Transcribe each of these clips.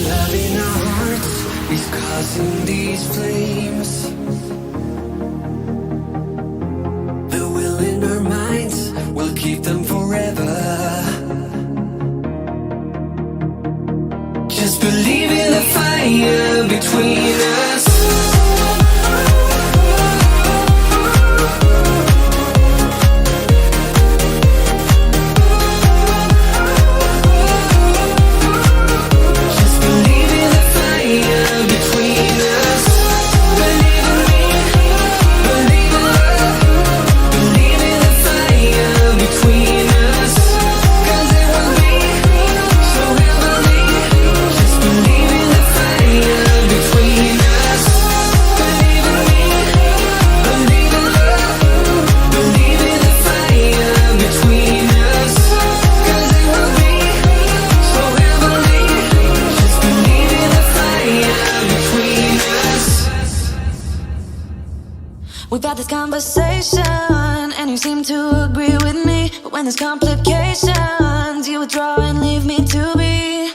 love in our hearts is causing these flames. The will in our minds will keep them forever. Just believe in the fire between us. We've had this conversation and you seem to agree with me. But when there's complications, you withdraw and leave me to be.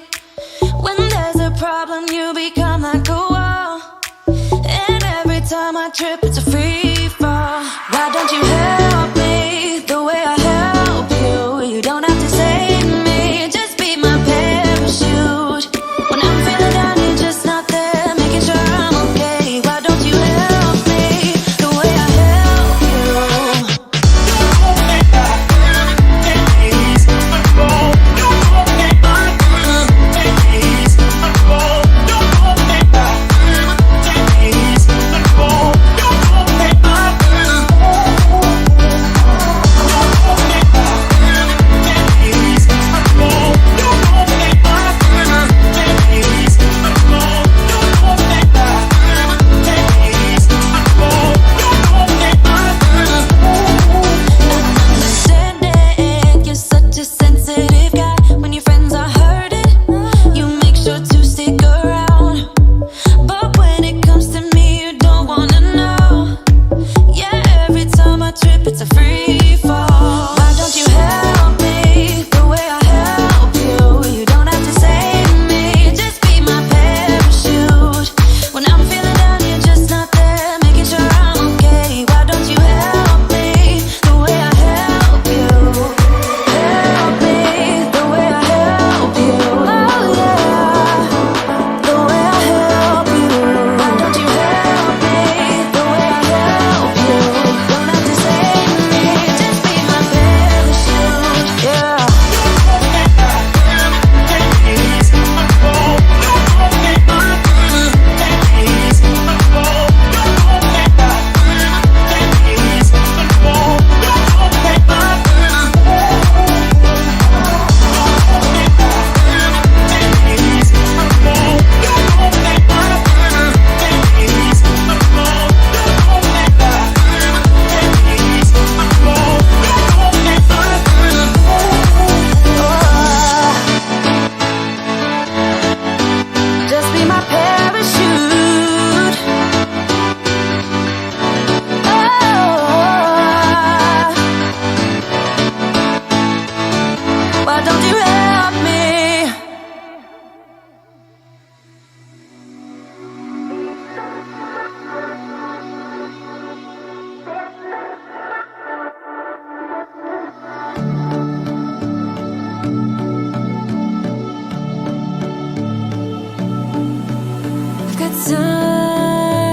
When there's a problem, you become like a wall. And every time I trip, it's a free fall. Why don't you help me the way I help you? You don't have to save me, just be my parachute. When I'm feeling down, you're just not there, making sure I'm okay. Why don't you help me the way I help you?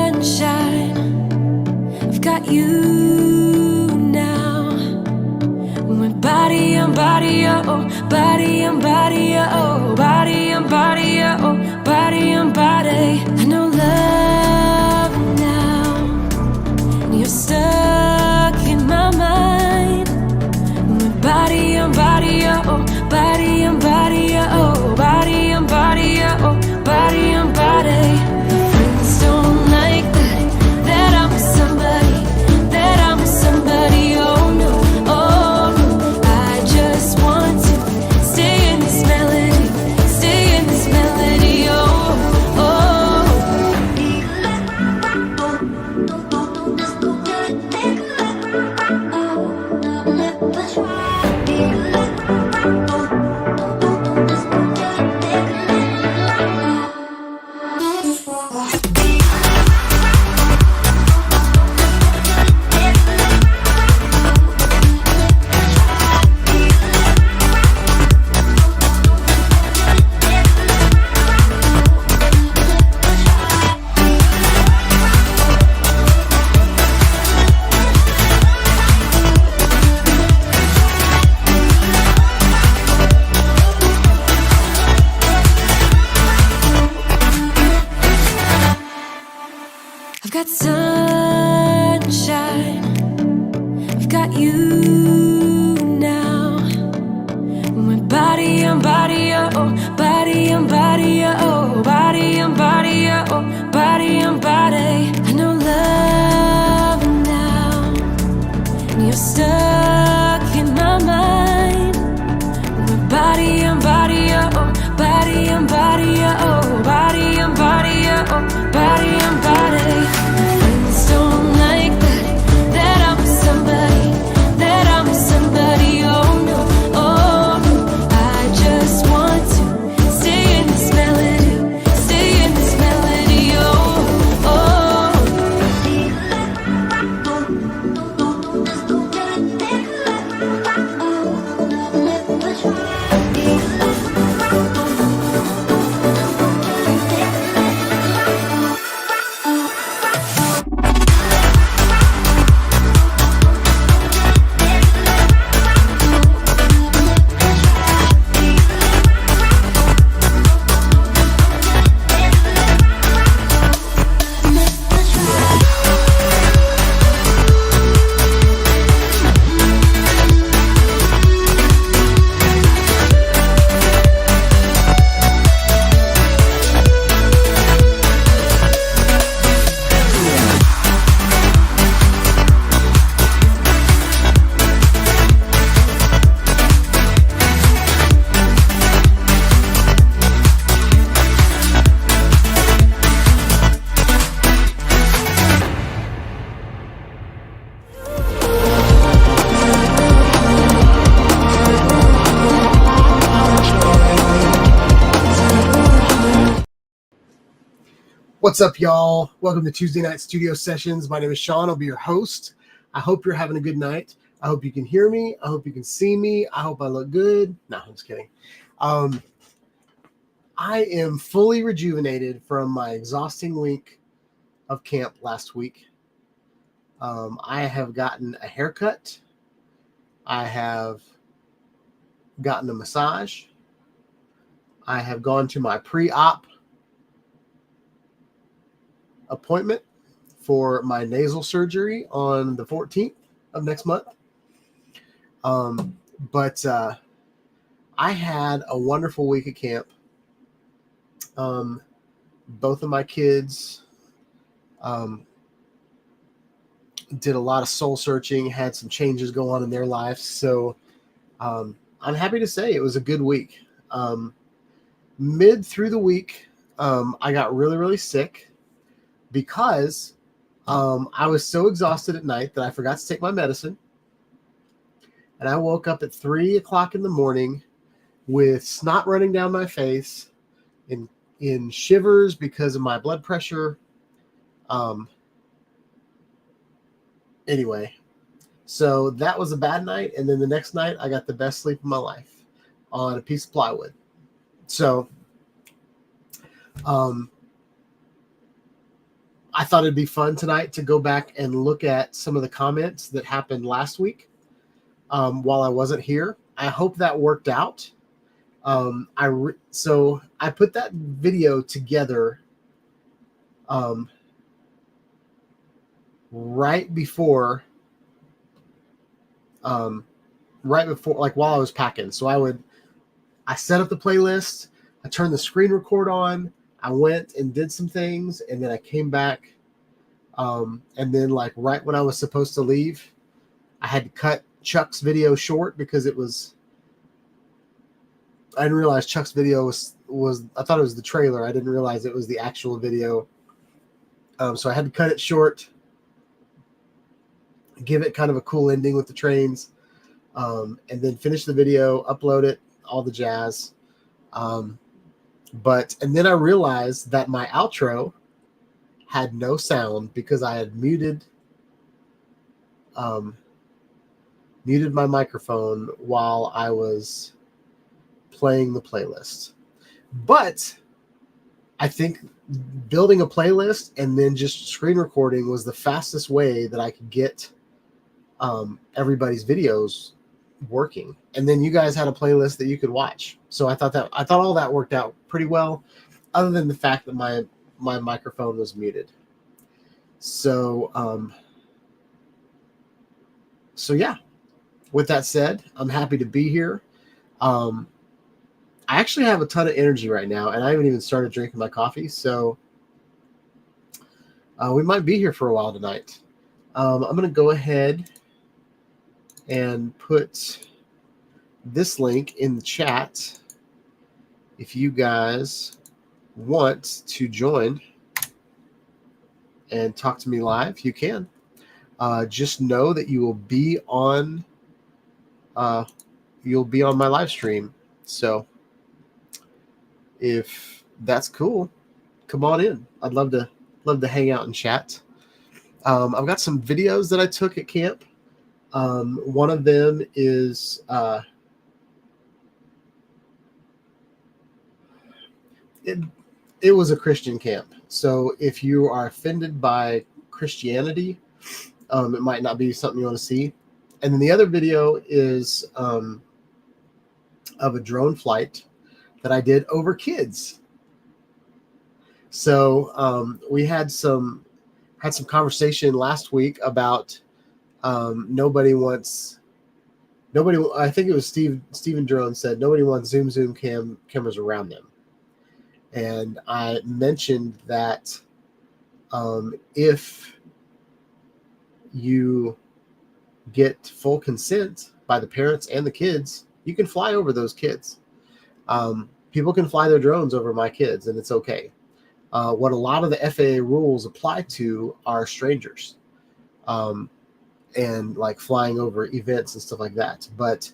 Sunshine, I've got you now. We're body on body, oh, body on body, oh, body on body, oh, body on body. I know love now. You're stuck in my mind. We're body on body, oh, body on body, oh, body on body, oh, body on body. Don't like that I'm with somebody, oh no, oh no. I just want to stay in this melody, stay in this melody. got sunshine, I've got you now. We're body on body, oh, body on body, oh, body on body, oh, body on body. I know love now, and you're stuck in my mind. We're body on body, oh, body on body, oh, body on body, oh, body on body. Friends don't like that I'm with somebody, that I'm with somebody, oh no, oh no. I just want to stay in this melody, stay in this melody, oh, oh. What's up, y'all? Welcome to Tuesday Night Studio Sessions. My name is Sean. I'll be your host. I hope you're having a good night. I hope you can hear me. I hope you can see me. I hope I look good. No, I'm just kidding. I am fully rejuvenated from my exhausting week of camp last week. I have gotten a haircut. I have gotten a massage. I have gone to my pre-op appointment for my nasal surgery on the 14th of next month. But I had a wonderful week at camp. Both of my kids did a lot of soul searching, had some changes go on in their lives. So I'm happy to say it was a good week. Mid through the week, I got really, really sick because I was so exhausted at night that I forgot to take my medicine. And I woke up at 3 o'clock in the morning with snot running down my face, in shivers because of my blood pressure. Anyway, so that was a bad night. And then the next night, I got the best sleep of my life on a piece of plywood. So I thought it'd be fun tonight to go back and look at some of the comments that happened last week while I wasn't here. I hope that worked out. So I put that video together right before, like while I was packing. So I set up the playlist. I turned the screen record on. I went and did some things, and then I came back. And then like right when I was supposed to leave, I had to cut Chuck's video short because I didn't realize Chuck's video was I thought it was the trailer. I didn't realize it was the actual video. So I had to cut it short, give it kind of a cool ending with the trains, and then finish the video, upload it, all the jazz. And then I realized that my outro had no sound because I had muted my microphone while I was playing the playlist. But I think building a playlist and then just screen recording was the fastest way that I could get everybody's videos working. And then you guys had a playlist that you could watch. So I thought all that worked out pretty well, other than the fact that my microphone was muted. So, so yeah, with that said, I'm happy to be here. I actually have a ton of energy right now, and I haven't even started drinking my coffee. So we might be here for a while tonight. I'm going to go ahead and put this link in the chat if you guys want to join and talk to me live. You can. Just know that you will be on my live stream. So if that's cool, come on in. I'd love to hang out and chat. I've got some videos that I took at camp. One of them is it was a Christian camp. So if you are offended by Christianity, it might not be something you want to see. And then the other video is of a drone flight that I did over kids. So we had some conversation last week about nobody. I think it was Stephen Drone said nobody wants zoom cameras around them. And I mentioned that if you get full consent by the parents and the kids, you can fly over those kids. People can fly their drones over my kids, and it's okay. What a lot of the FAA rules apply to are strangers, and like flying over events and stuff like that. But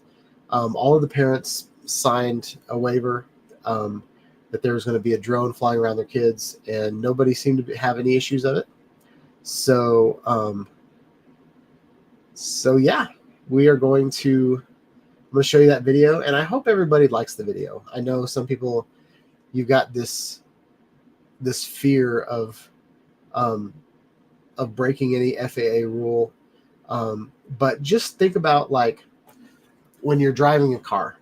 all of the parents signed a waiver that there was going to be a drone flying around their kids, and nobody seemed to have any issues of it. So, yeah, I'm going to show you that video, and I hope everybody likes the video. I know some people, you've got this fear of breaking any FAA rule, but just think about like when you're driving a car.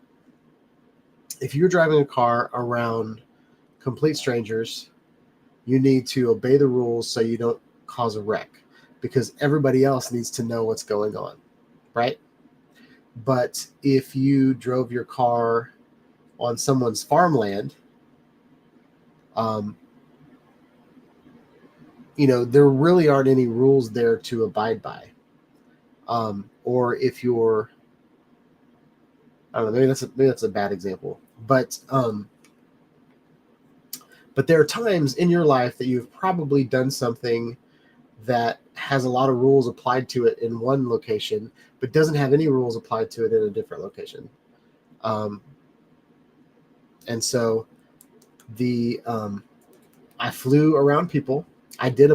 If you're driving a car around complete strangers, you need to obey the rules so you don't cause a wreck, because everybody else needs to know what's going on, right? But if you drove your car on someone's farmland, there really aren't any rules there to abide by. Or if you're, I don't know, maybe that's a bad example, but there are times in your life that you've probably done something that has a lot of rules applied to it in one location, but doesn't have any rules applied to it in a different location. And so I flew around people. I did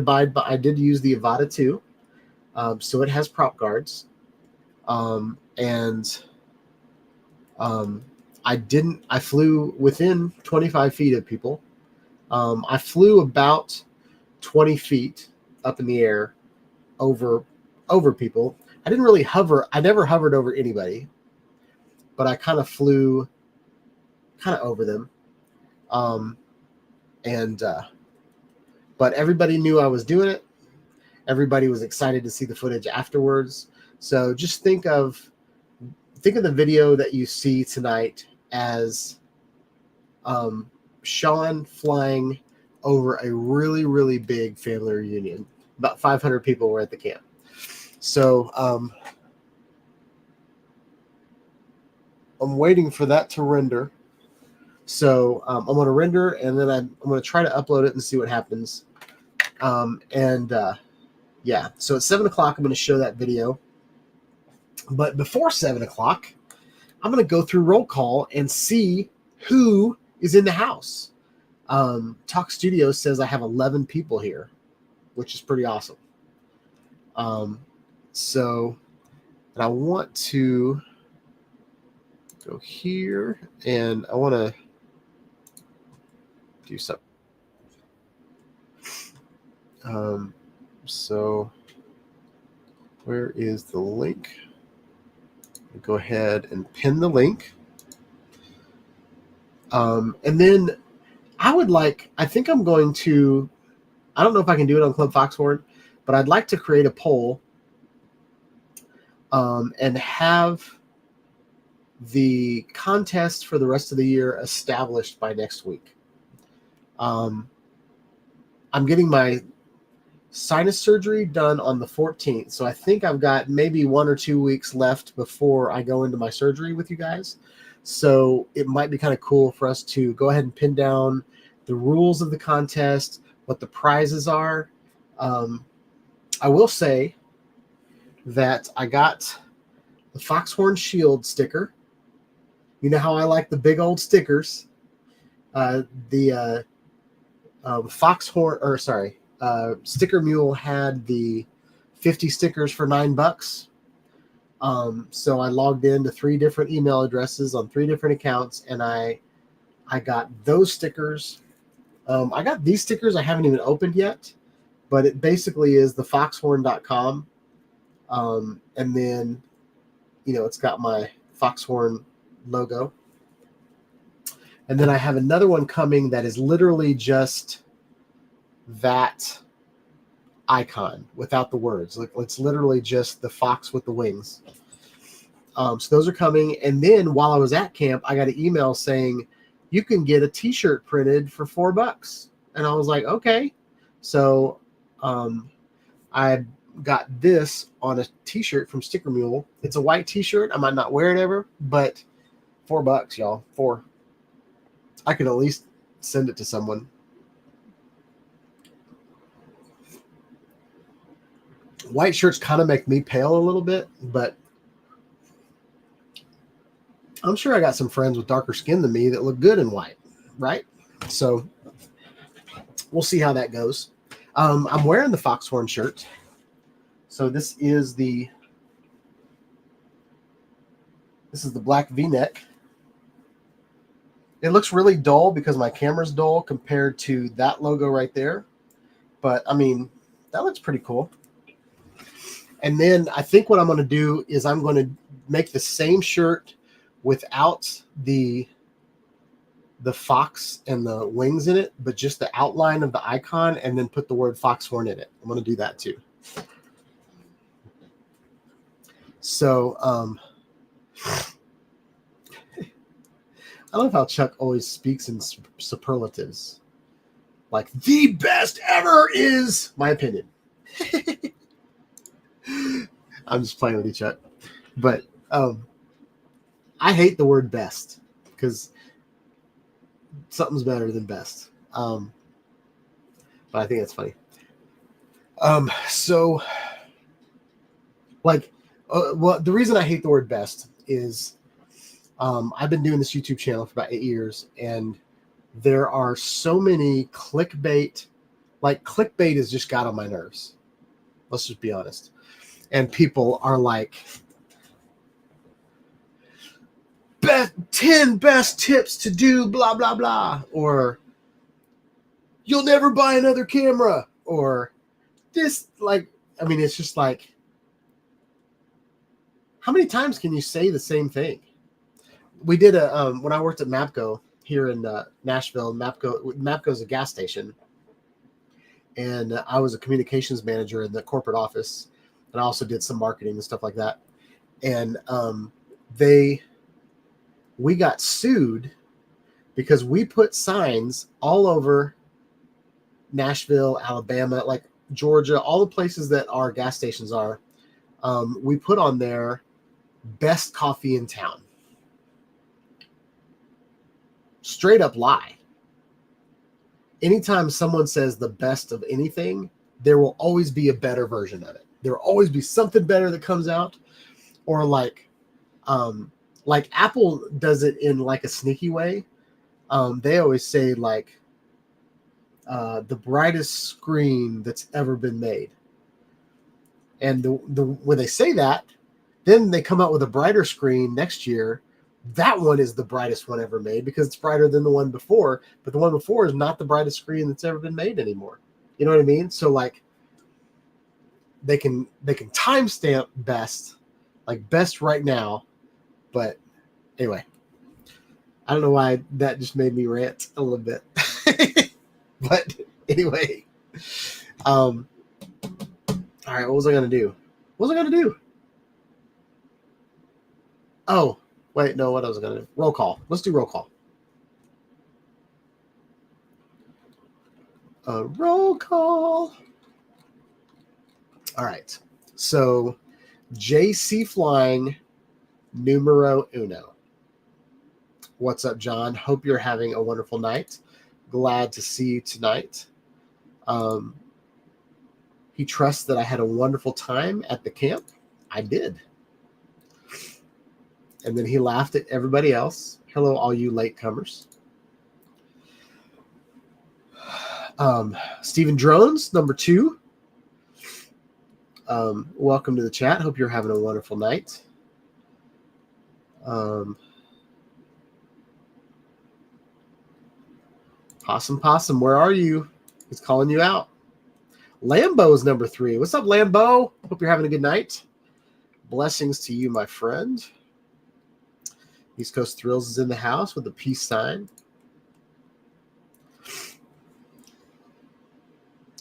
use the Avata 2. So it has prop guards. I flew within 25 feet of people. I flew about 20 feet up in the air over people. I didn't really hover. I never hovered over anybody, but I kind of flew over them. But everybody knew I was doing it. Everybody was excited to see the footage afterwards. So just think of the video that you see tonight as Sean flying over a really, really big family reunion. About 500 people were at the camp. So I'm waiting for that to render. So I'm going to render, and then I'm going to try to upload it and see what happens. Yeah, so at 7 o'clock, I'm going to show that video. But before 7 o'clock, I'm going to go through roll call and see who is in the house. Talk Studios says I have 11 people here, which is pretty awesome. So, and I want to go here, and I want to do something. So where is the link? I'll go ahead and pin the link. And then I think I'm going to, I don't know if I can do it on Club Foxhorn, But I'd like to create a poll and have the contest for the rest of the year established by next week. I'm getting my sinus surgery done on the 14th. So I think I've got maybe 1 or 2 weeks left before I go into my surgery with you guys. So it might be kind of cool for us to go ahead and pin down the rules of the contest, what the prizes are. I will say that I got the Foxhorn Shield sticker. You know how I like the big old stickers. Sticker Mule had the 50 stickers for $9. So I logged into 3 different email addresses on 3 different accounts, and I got those stickers. I got these stickers I haven't even opened yet, but it basically is the foxhorn.com. And then, it's got my Foxhorn logo. And then I have another one coming that is literally just that icon without the words. Like, it's literally just the fox with the wings. So those are coming. And then while I was at camp, I got an email saying you can get a t-shirt printed for $4. And I was like, okay. So I got this on a t-shirt from Sticker Mule. It's a white t-shirt. I might not wear it ever, but $4, y'all. 4. I could at least send it to someone. White shirts kind of make me pale a little bit, but I'm sure I got some friends with darker skin than me that look good in white, right? So we'll see how that goes. I'm wearing the Foxhorn shirt. So this is the black V-neck. It looks really dull because my camera's dull compared to that logo right there. But, I mean, that looks pretty cool. And then I think what I'm going to do is I'm going to make the same shirt without the fox and the wings in it, but just the outline of the icon, and then put the word Foxhorn in it. I'm going to do that too. So, I love how Chuck always speaks in superlatives. Like, the best ever is my opinion. I'm just playing with you, Chuck. But I hate the word best because something's better than best. But I think that's funny. Well, the reason I hate the word best is I've been doing this YouTube channel for about 8 years, and there are so many clickbait. Like, clickbait has just got on my nerves. Let's just be honest. And people are like, 10 best tips to do blah, blah, blah. Or, you'll never buy another camera. Or this, it's just like, how many times can you say the same thing? We did when I worked at Mapco here in Nashville. Mapco is a gas station, and I was a communications manager in the corporate office, and I also did some marketing and stuff like that. And we got sued because we put signs all over Nashville, Alabama, like Georgia, all the places that our gas stations are. We put on there, best coffee in town. Straight up lie. Anytime someone says the best of anything, there will always be a better version of it. There will always be something better that comes out. Or like Apple does it in like a sneaky way. They always say like the brightest screen that's ever been made. And when they say that, then they come out with a brighter screen next year. That one is the brightest one ever made because it's brighter than the one before. But the one before is not the brightest screen that's ever been made anymore. You know what I mean? So like they can timestamp best, like best right now. But anyway, I don't know why that just made me rant a little bit. But anyway, All right, what was I going to do? What was I going to do? Oh, wait, no, what I was going to do? Roll call. Let's do roll call. Roll call. All right. So, JC Flying numero uno. What's up, John? Hope you're having a wonderful night. Glad to see you tonight. He trusts that I had a wonderful time at the camp. I did. And then he laughed at everybody else. Hello, all you latecomers. Stephen Drones, number 2. Welcome to the chat. Hope you're having a wonderful night. Possum, where are you? He's calling you out. Lambo is number 3. What's up, Lambo? Hope you're having a good night. Blessings to you, my friend. East Coast Thrills is in the house with a peace sign.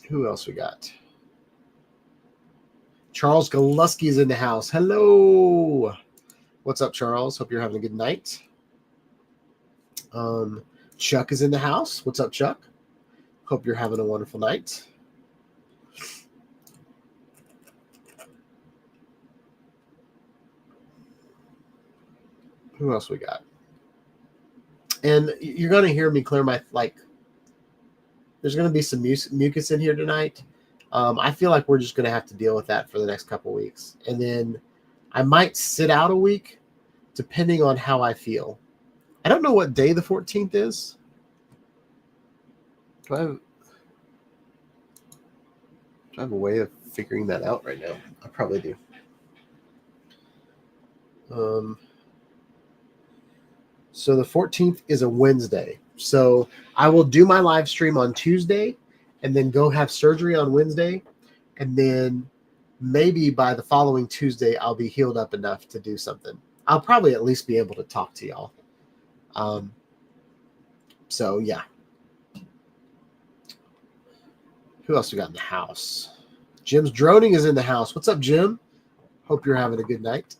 Who else we got? Charles Galusky is in the house. Hello. What's up, Charles? Hope you're having a good night. Chuck is in the house. What's up, Chuck? Hope you're having a wonderful night. Who else we got? And you're going to hear me clear my, there's going to be some mucus in here tonight. I feel like we're just going to have to deal with that for the next couple of weeks. And then I might sit out a week depending on how I feel. I don't know what day the 14th is. Do I have a way of figuring that out right now? I probably do. So the 14th is a Wednesday. So I will do my live stream on Tuesday and then go have surgery on Wednesday. And then maybe by the following Tuesday, I'll be healed up enough to do something. I'll probably at least be able to talk to y'all. So, yeah. Who else we got in the house? Jim's Droning is in the house. What's up, Jim? Hope you're having a good night.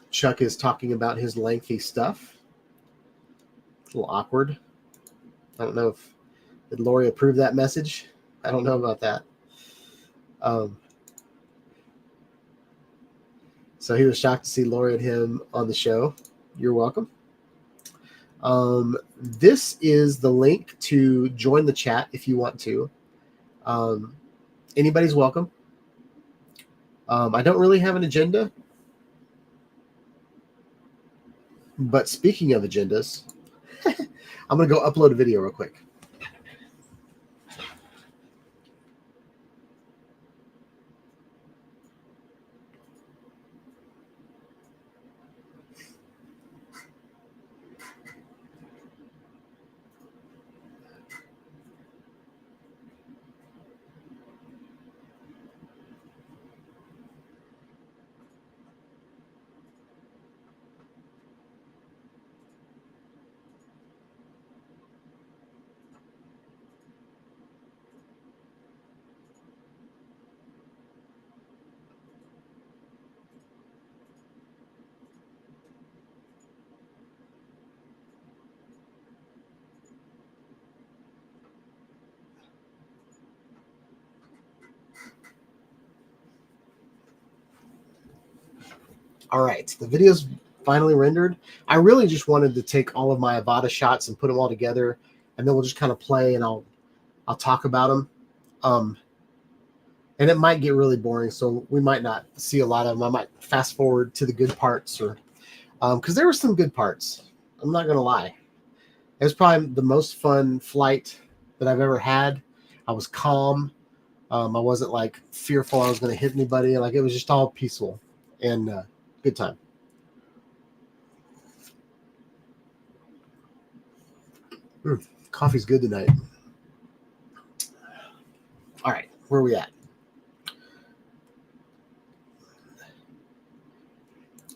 Chuck is talking about his lengthy stuff. A little awkward. I don't know did Lori approve that message? I don't know about that. So he was shocked to see Lori and him on the show. You're welcome. This is the link to join the chat if you want to. Anybody's welcome. I don't really have an agenda. But speaking of agendas, I'm going to go upload a video real quick. All right, the video's finally rendered. I really just wanted to take all of my Avada shots and put them all together, and then we'll just kind of play, and I'll talk about them. And it might get really boring, so we might not see a lot of them. I might fast forward to the good parts, or because there were some good parts. I'm not gonna lie. It was probably the most fun flight that I've ever had. I was calm. I wasn't like fearful I was going to hit anybody. Like it was just all peaceful and good time. Coffee's good tonight. All right, where are we at?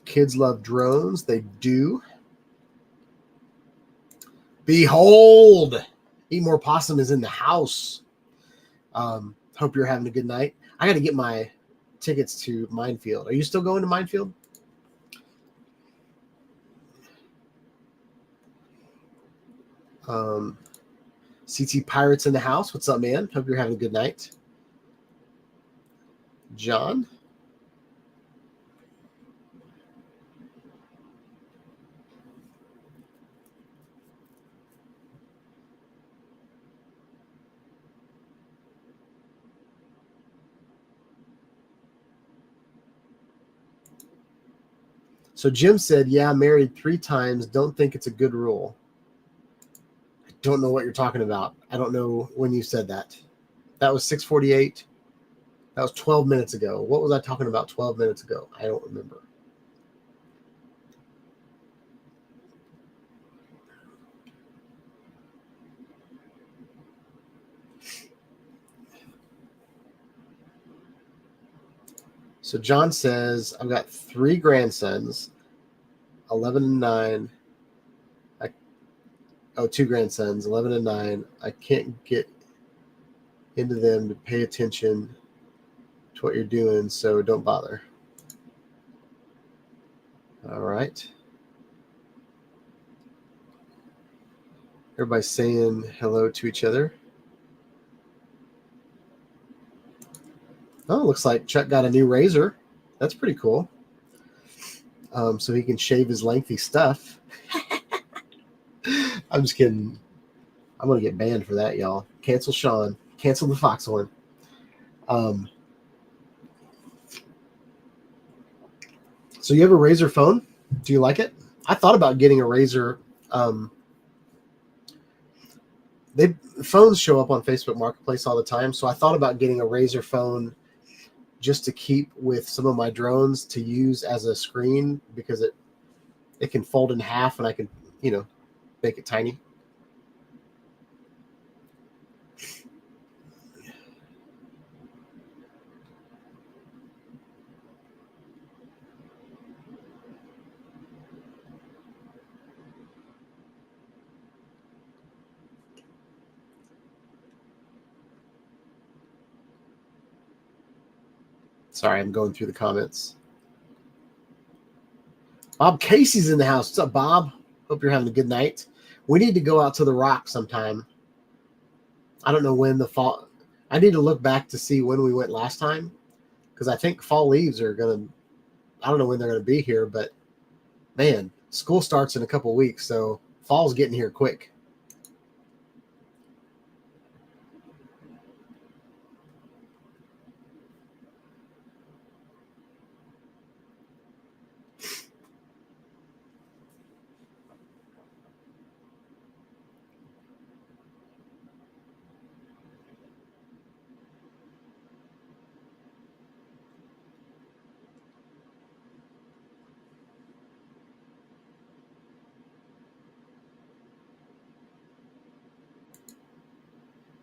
Kids love drones. They do. Behold, Eat More Possum is in the house. Hope you're having a good night. I got to get my tickets to Minefield. Are you still going to Minefield? CT Pirates in the house. What's up, man? Hope you're having a good night. John? So Jim said, yeah, married 3 times. Don't think it's a good rule. I don't know what you're talking about. I don't know when you said that. That was 6:48. That was 12 minutes ago. What was I talking about 12 minutes ago? I don't remember. So John says, I've got 3 grandsons, 11 and 9. 2 grandsons, 11 and 9. I can't get into them to pay attention to what you're doing, so don't bother. All right. Everybody's saying hello to each other. Oh, looks like Chuck got a new razor. That's pretty cool. So he can shave his lengthy stuff. I'm just kidding. I'm going to get banned for that, y'all. Cancel Sean. Cancel the Foxhorn. So you have a Razer phone? Do you like it? I thought about getting a Razer. Phones show up on Facebook Marketplace all the time, so I thought about getting a Razer phone just to keep with some of my drones to use as a screen, because it can fold in half and I can, make it tiny. Sorry, I'm going through the comments. Bob Casey's in the house. What's up, Bob? Hope you're having a good night. We need to go out to the Rock sometime. I don't know when the fall. I need to look back to see when we went last time, because I think fall leaves are going to, I don't know when they're going to be here, but man, school starts in a couple weeks, so fall's getting here quick.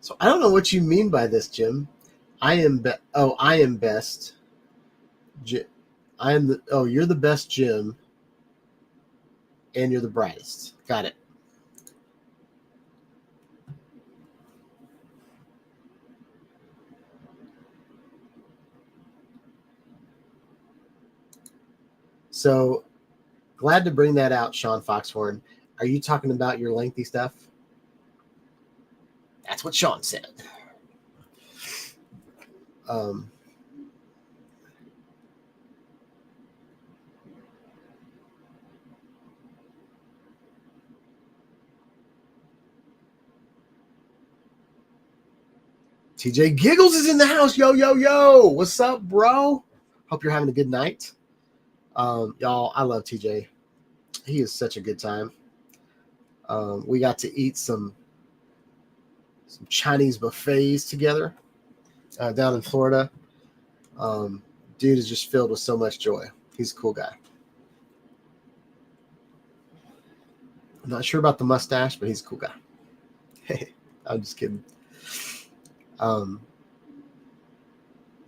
So I don't know what you mean by this, Jim. I am best. You're the best, Jim, and you're the brightest. Got it. So glad to bring that out, Sean Foxhorn. Are you talking about your lengthy stuff? That's what Sean said. TJ Giggles is in the house. Yo, yo, yo. What's up, bro? Hope you're having a good night. Y'all, I love TJ. He is such a good time. We got to eat some Chinese buffets together down in Florida. Dude is just filled with so much joy. He's a cool guy. I'm not sure about the mustache, but he's a cool guy. I'm just kidding.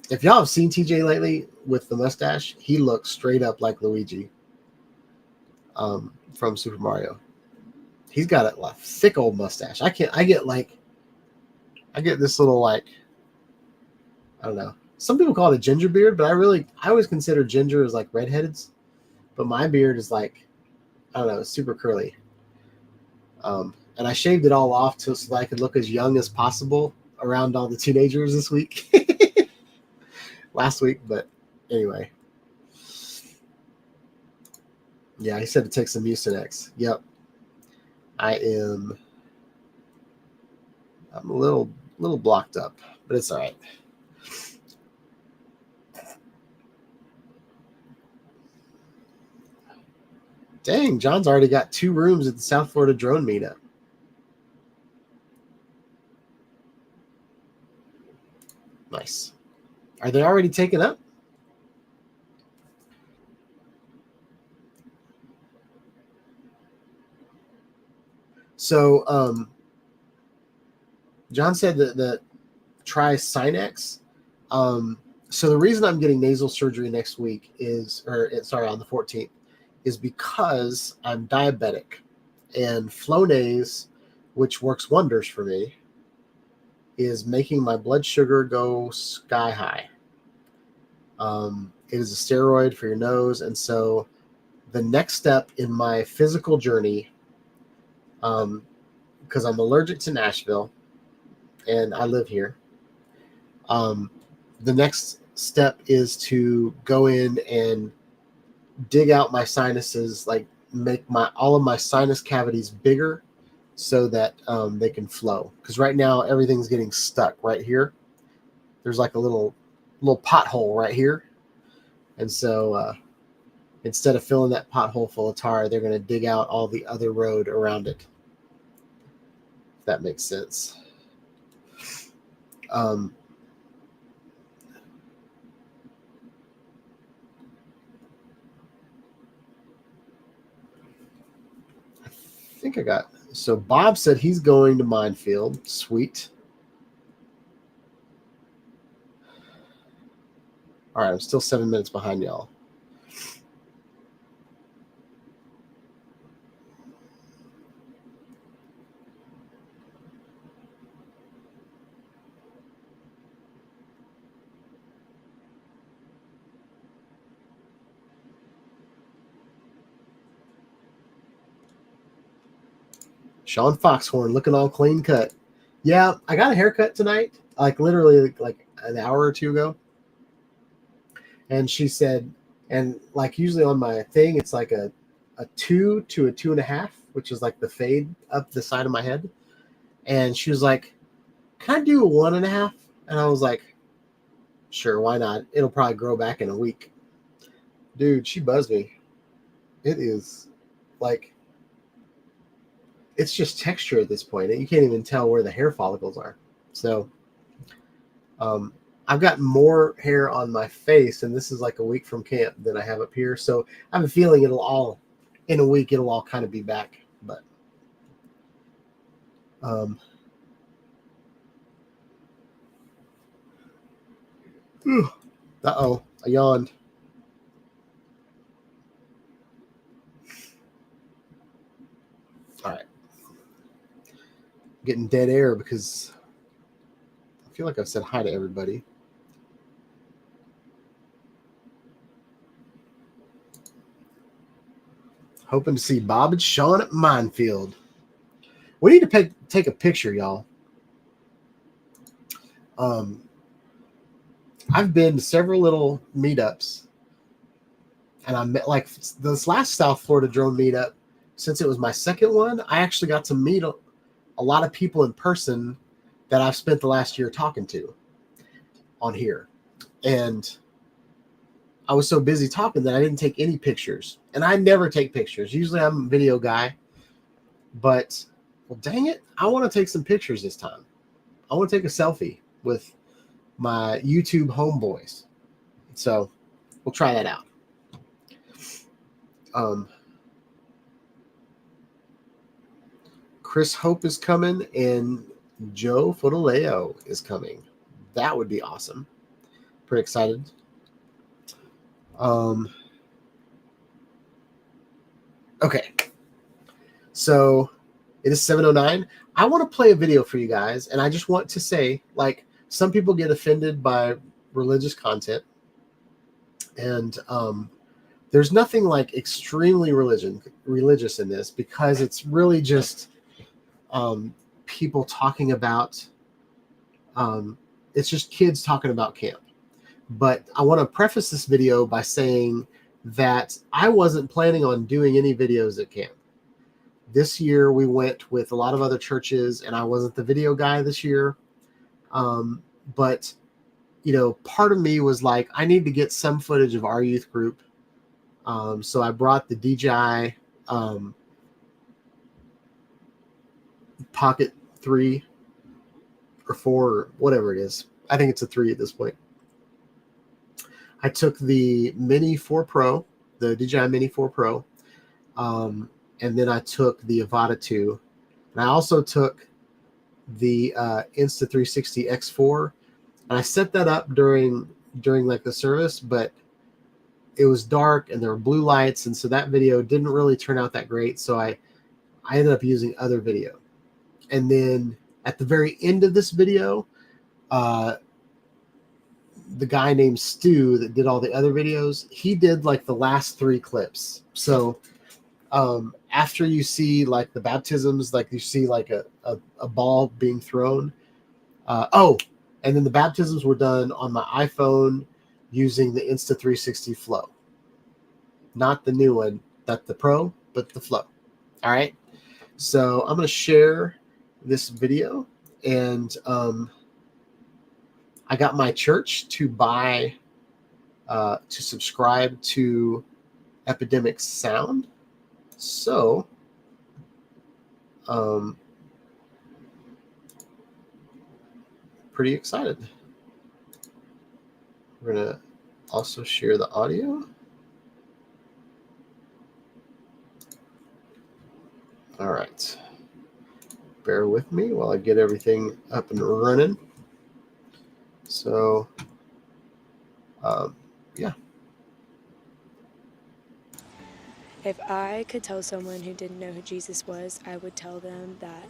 If y'all have seen TJ lately with the mustache, he looks straight up like Luigi from Super Mario. He's got a thick old mustache. I get this little, like, I don't know. Some people call it a ginger beard, but I always consider ginger as like redheadeds. But my beard is like, I don't know, super curly. And I shaved it all off so that I could look as young as possible around all the teenagers this week. Last week, but anyway. Yeah, he said to take some Mucinex. Yep. I'm a little blocked up, but it's all right. Dang, John's already got 2 rooms at the South Florida Drone Meetup. Nice. Are they already taken up? So, John said that try Sinex. So the reason I'm getting nasal surgery next week on the 14th, is because I'm diabetic, and Flonase, which works wonders for me, is making my blood sugar go sky high. It is a steroid for your nose, and so the next step in my physical journey, because I'm allergic to Nashville, and I live here, the next step is to go in and dig out my sinuses, like make all of my sinus cavities bigger so that they can flow. Because right now everything's getting stuck right here. There's like a little pothole right here, and so instead of filling that pothole full of tar, they're going to dig out all the other road around it. If that makes sense. I think I got. So Bob said he's going to Minefield. Sweet. All right, I'm still 7 minutes behind y'all. Sean Foxhorn looking all clean cut. Yeah, I got a haircut tonight, like literally like an hour or two ago. And she said, and like usually on my thing, it's like a 2 to a 2.5, which is like the fade up the side of my head. And she was like, "Can I do a 1.5?" And I was like, "Sure, why not? It'll probably grow back in a week." Dude, she buzzed me. It is like, it's just texture at this point. You can't even tell where the hair follicles are. So I've got more hair on my face, and this is like a week from camp, than I have up here. So I have a feeling in a week, it'll all kind of be back. But uh-oh, I yawned. All right. Getting dead air because I feel like I've said hi to everybody. Hoping to see Bob and Sean at Minefield. We need to take a picture, y'all. I've been to several little meetups, and I met, like, this last South Florida drone meetup, since it was my second one, I actually got to meet a lot of people in person that I've spent the last year talking to on here. And I was so busy talking that I didn't take any pictures. And I never take pictures. Usually I'm a video guy. But, well, dang it, I want to take some pictures this time. I want to take a selfie with my YouTube homeboys. So we'll try that out. Chris Hope is coming, and Joe Fotaleo is coming. That would be awesome. Pretty excited. Okay. So It is 7:09. I want to play a video for you guys, and I just want to say, like, some people get offended by religious content, and there's nothing like extremely religious in this, because it's really just people talking about it's just kids talking about camp. But I want to preface this video by saying that I wasn't planning on doing any videos at camp. This year we went with a lot of other churches, and I wasn't the video guy this year. But, you know, part of me was like, I need to get some footage of our youth group. So I brought the DJI Pocket 3 or 4 or whatever it is. I think it's a 3 at this point. I took the Mini 4 Pro, the DJI Mini 4 Pro, and then I took the Avata 2. And I also took the Insta360 X4. And I set that up during like the service, but it was dark and there were blue lights, and so that video didn't really turn out that great. So I ended up using other video. And then at the very end of this video, the guy named Stu that did all the other videos, he did like the last 3 clips. So after you see like the baptisms, like you see like a ball being thrown. And then the baptisms were done on my iPhone using the Insta360 Flow. Not the new one, not the Pro, but the Flow. All right. So I'm going to share this video, and I got my church to buy, to subscribe to Epidemic Sound. So, pretty excited. We're going to also share the audio. All right. Bear with me while I get everything up and running. So, yeah. If I could tell someone who didn't know who Jesus was, I would tell them that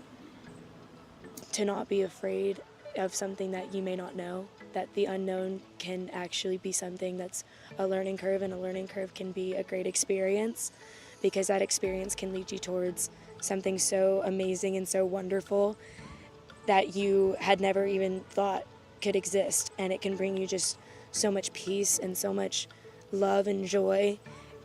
to not be afraid of something that you may not know, that the unknown can actually be something that's a learning curve, and a learning curve can be a great experience, because that experience can lead you towards something so amazing and so wonderful that you had never even thought could exist. And it can bring you just so much peace and so much love and joy,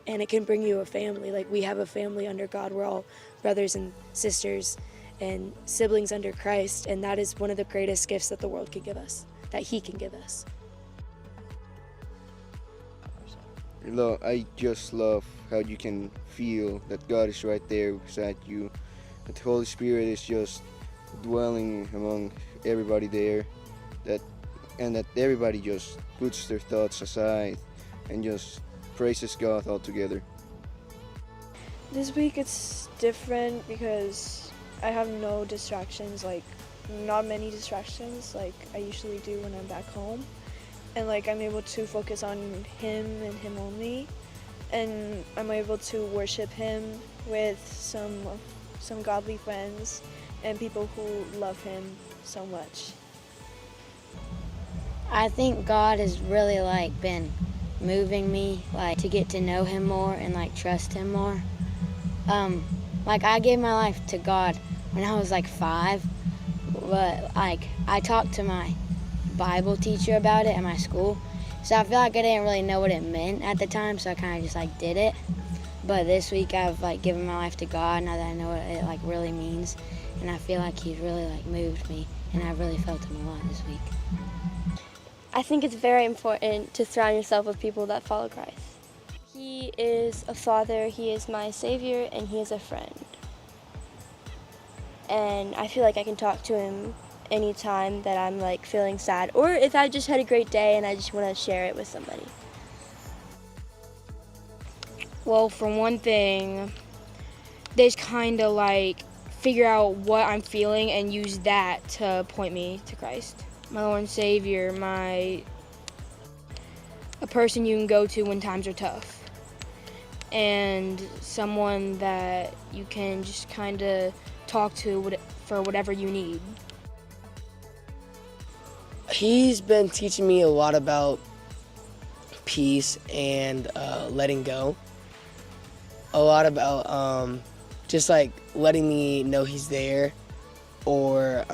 and it can bring you a family. Like, we have a family under God. We're all brothers and sisters and siblings under Christ, and that is one of the greatest gifts that the world can give us, that He can give us. I just love how you can feel that God is right there beside you, that the Holy Spirit is just dwelling among everybody there, and that everybody just puts their thoughts aside and just praises God all together. This week it's different because I have no distractions, like not many distractions like I usually do when I'm back home. And like I'm able to focus on Him and Him only. And I'm able to worship Him with some godly friends and people who love Him so much. I think God has really like been moving me like to get to know Him more and like trust Him more. Like I gave my life to God when I was like 5, but like I talked to my Bible teacher about it at my school, so I feel like I didn't really know what it meant at the time, so I kind of just like did it. But this week I've like given my life to God now that I know what it like really means, and I feel like He's really like moved me, and I really felt Him a lot this week. I think it's very important to surround yourself with people that follow Christ. He is a father, He is my savior, and He is a friend. And I feel like I can talk to Him anytime that I'm like feeling sad, or if I just had a great day and I just want to share it with somebody. Well, for one thing, they just kind of like figure out what I'm feeling and use that to point me to Christ. My Lord and Savior, a person you can go to when times are tough, and someone that you can just kind of talk to for whatever you need. He's been teaching me a lot about peace and letting go. A lot about just like letting me know he's there, or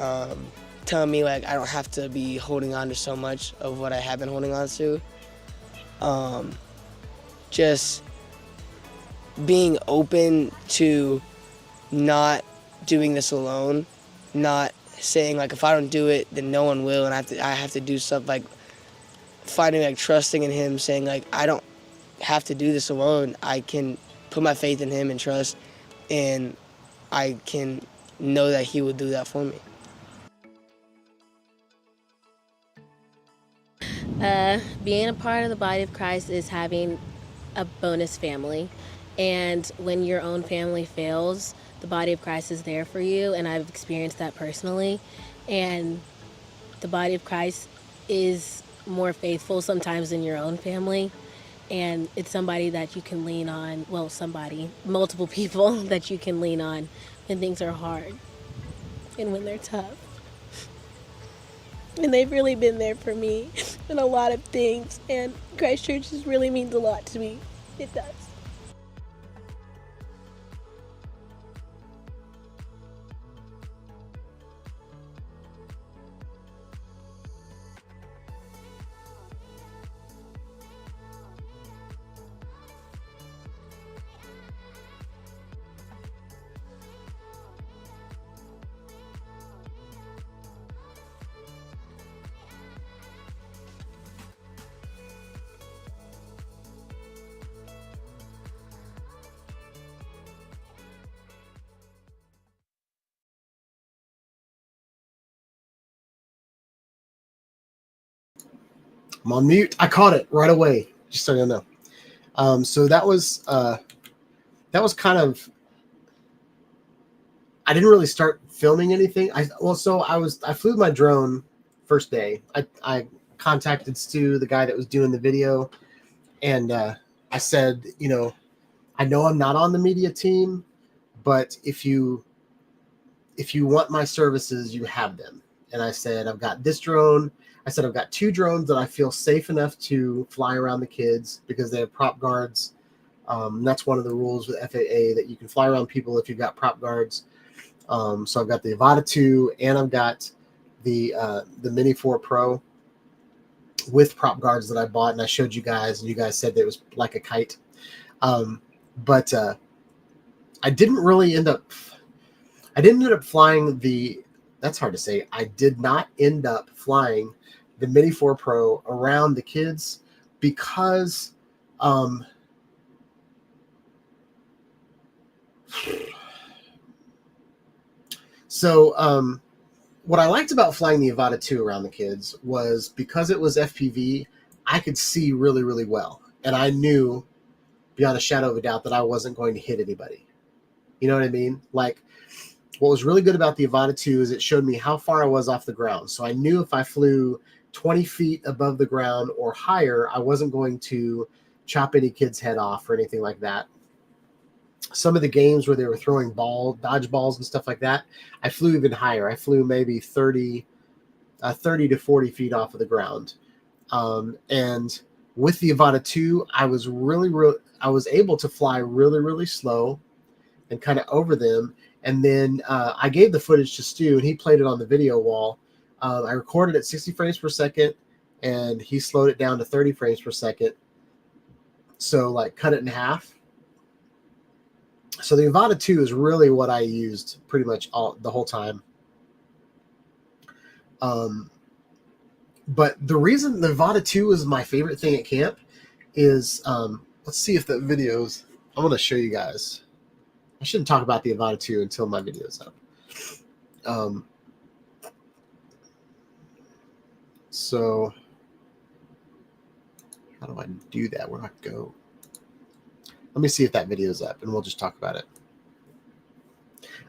telling me like I don't have to be holding on to so much of what I have been holding on to. Just being open to not doing this alone, not saying like if I don't do it then no one will, and I have to do stuff, like finding like trusting in him, saying like I don't have to do this alone. I can put my faith in him and trust, and I can know that he will do that for me. Being a part of the body of Christ is having a bonus family. And when your own family fails, the body of Christ is there for you. And I've experienced that personally. And the body of Christ is more faithful sometimes than your own family. And it's somebody that you can lean on. Well, multiple people that you can lean on when things are hard and when they're tough. And they've really been there for me in a lot of things. And Christ Church just really means a lot to me. It does. I'm on mute. I caught it right away, just so you know. So that was kind of. I didn't really start filming anything. I flew my drone first day. I contacted Stu, the guy that was doing the video, and I said, I know I'm not on the media team, but if you want my services, you have them. And I said, I've got this drone. I said, I've got 2 drones that I feel safe enough to fly around the kids because they have prop guards. That's one of the rules with FAA, that you can fly around people if you've got prop guards. So I've got the Avata 2 and I've got the Mini 4 Pro with prop guards that I bought, and I showed you guys, and you guys said that it was like a kite. But I didn't end up flying that's hard to say. I did not end up flying the Mini 4 Pro around the kids because what I liked about flying the Avata 2 around the kids was because it was FPV, I could see really, really well. And I knew beyond a shadow of a doubt that I wasn't going to hit anybody. You know what I mean? Like, what was really good about the Avata 2 is it showed me how far I was off the ground. So I knew if I flew 20 feet above the ground or higher, I wasn't going to chop any kid's head off or anything like that. Some of the games where they were throwing dodgeballs and stuff like that, I flew even higher. I flew maybe 30 to 40 feet off of the ground. And with the Avata 2, I was able to fly really, really slow and kind of over them. And then I gave the footage to Stu, and he played it on the video wall. I recorded at 60 frames per second, and he slowed it down to 30 frames per second. So, like, cut it in half. So the Avata 2 is really what I used pretty much the whole time. But the reason the Avata 2 is my favorite thing at camp is, let's see if the videos, I'm going to show you guys. I shouldn't talk about the Avata 2 until my video's up. So how do I do that? Where do I go? Let me see if that video's up, and we'll just talk about it.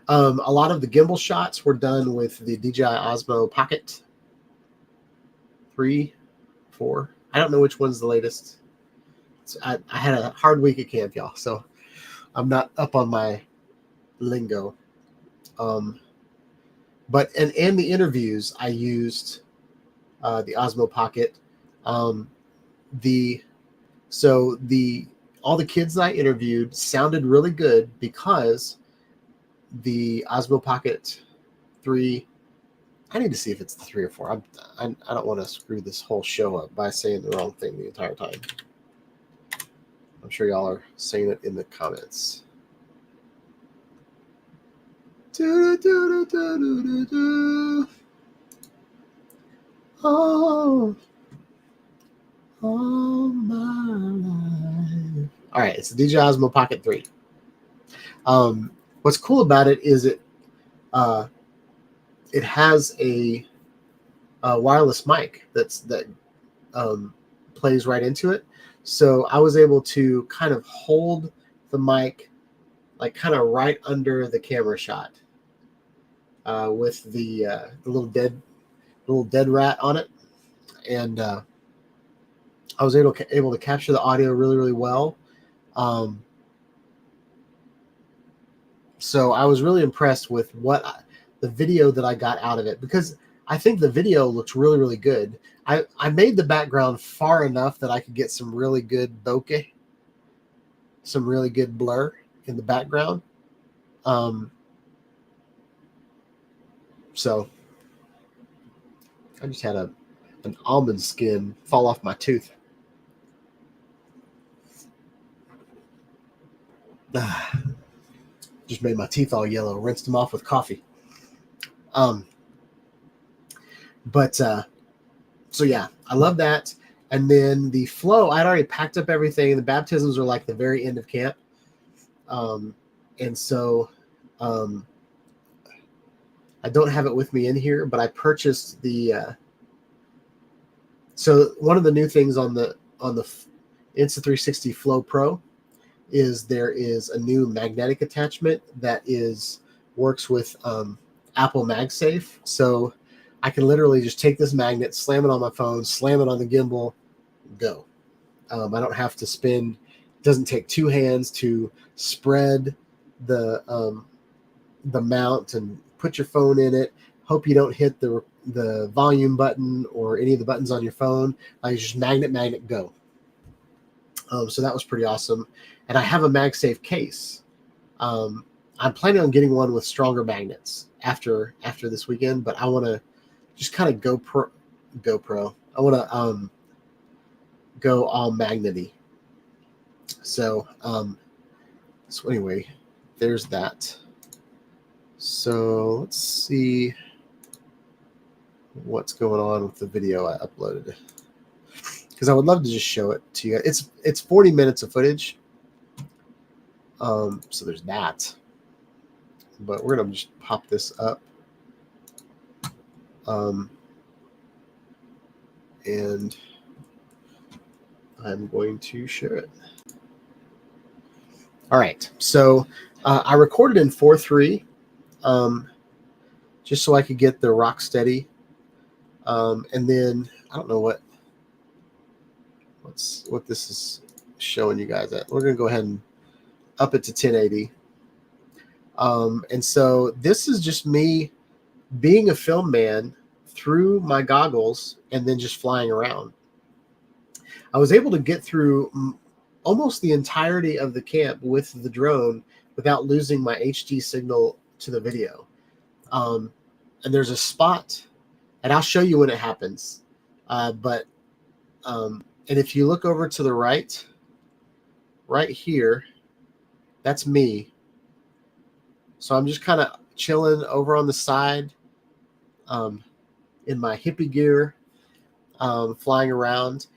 A lot of the gimbal shots were done with the DJI Osmo Pocket 3, 4. I don't know which one's the latest. I had a hard week at camp, y'all, so I'm not up on my lingo. But and the interviews, I used the Osmo Pocket. All the kids that I interviewed sounded really good because the Osmo Pocket 3. I need to see if it's the 3 or 4. I don't want to screw this whole show up by saying the wrong thing the entire time. I'm sure y'all are saying it in the comments. Oh, all my life. All right, it's the DJI Osmo Pocket 3. What's cool about it is it has a wireless mic that plays right into it. So I was able to kind of hold the mic like kind of right under the camera shot with the little dead rat on it, and I was able to capture the audio really, really well. So I was really impressed with the video that I got out of it, because I think the video looks really, really good. I made the background far enough that I could get some really good bokeh, some really good blur in the background. So I just had an almond skin fall off my tooth. Just made my teeth all yellow, rinsed them off with coffee. So yeah, I love that. And then the flow, I'd already packed up everything. The baptisms are like the very end of camp. And so I don't have it with me in here, but I purchased the so one of the new things on the Insta360 Flow Pro is there is a new magnetic attachment that works with Apple MagSafe. So I can literally just take this magnet, slam it on my phone, slam it on the gimbal, go. I don't have to spend. It doesn't take two hands to spread the mount and put your phone in it. Hope you don't hit the volume button or any of the buttons on your phone. I just magnet, go. So that was pretty awesome. And I have a MagSafe case. I'm planning on getting one with stronger magnets after this weekend, but I want to just kind of GoPro. I want to go all magnety. So anyway, there's that. So let's see what's going on with the video I uploaded, because I would love to just show it to you. It's 40 minutes of footage. So there's that. But we're gonna just pop this up. And I'm going to share it. All right. So I recorded in 4:3, just so I could get the rock steady. And then I don't know what this is showing you guys at. We're gonna go ahead and up it to 1080. And so this is just me being a film man through my goggles and then just flying around. I was able to get through almost the entirety of the camp with the drone without losing my HD signal to the video. And there's a spot, and I'll show you when it happens. And if you look over to the right here, that's me. So I'm just kind of chilling over on the side in my hippie gear, flying around.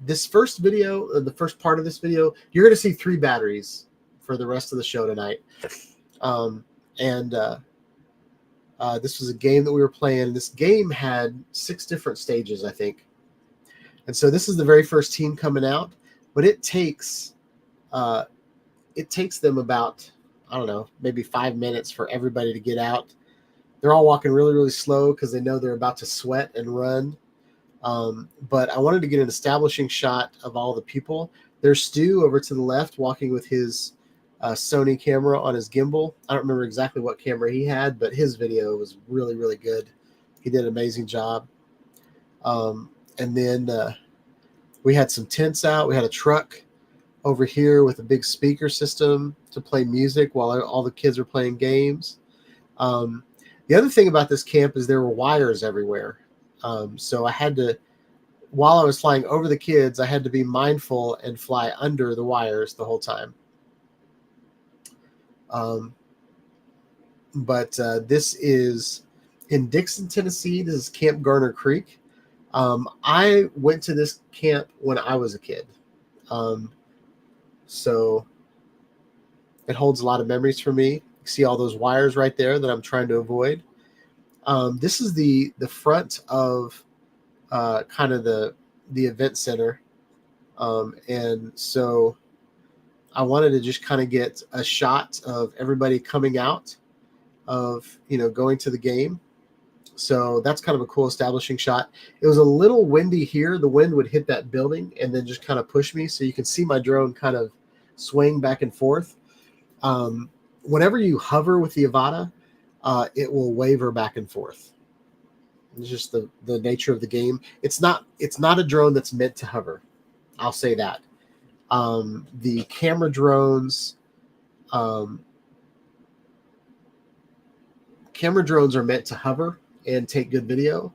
This first video, the first part of this video, you're going to see 3 batteries for the rest of the show tonight. This was a game that we were playing. This game had 6 different stages, I think. And so this is the very first team coming out, but it takes them about, I don't know, maybe 5 minutes for everybody to get out. They're all walking really, really slow because they know they're about to sweat and run. But I wanted to get an establishing shot of all the people. There's Stu over to the left walking with his Sony camera on his gimbal. I don't remember exactly what camera he had, but his video was really, really good. He did an amazing job. And then we had some tents out. We had a truck over here with a big speaker system to play music while all the kids were playing games. The other thing about this camp is there were wires everywhere. So I had to, while I was flying over the kids, I had to be mindful and fly under the wires the whole time. But this is in Dixon, Tennessee. This is Camp Garner Creek. I went to this camp when I was a kid. So it holds a lot of memories for me. You see all those wires right there that I'm trying to avoid. This is the front of kind of the event center. And so I wanted to just kind of get a shot of everybody coming out of, going to the game. So that's kind of a cool establishing shot. It was a little windy here. The wind would hit that building and then just kind of push me. So you can see my drone kind of swing back and forth. Whenever you hover with the Avata, it will waver back and forth. It's just the nature of the game. It's not a drone that's meant to hover. I'll say that. The camera drones, are meant to hover and take good video.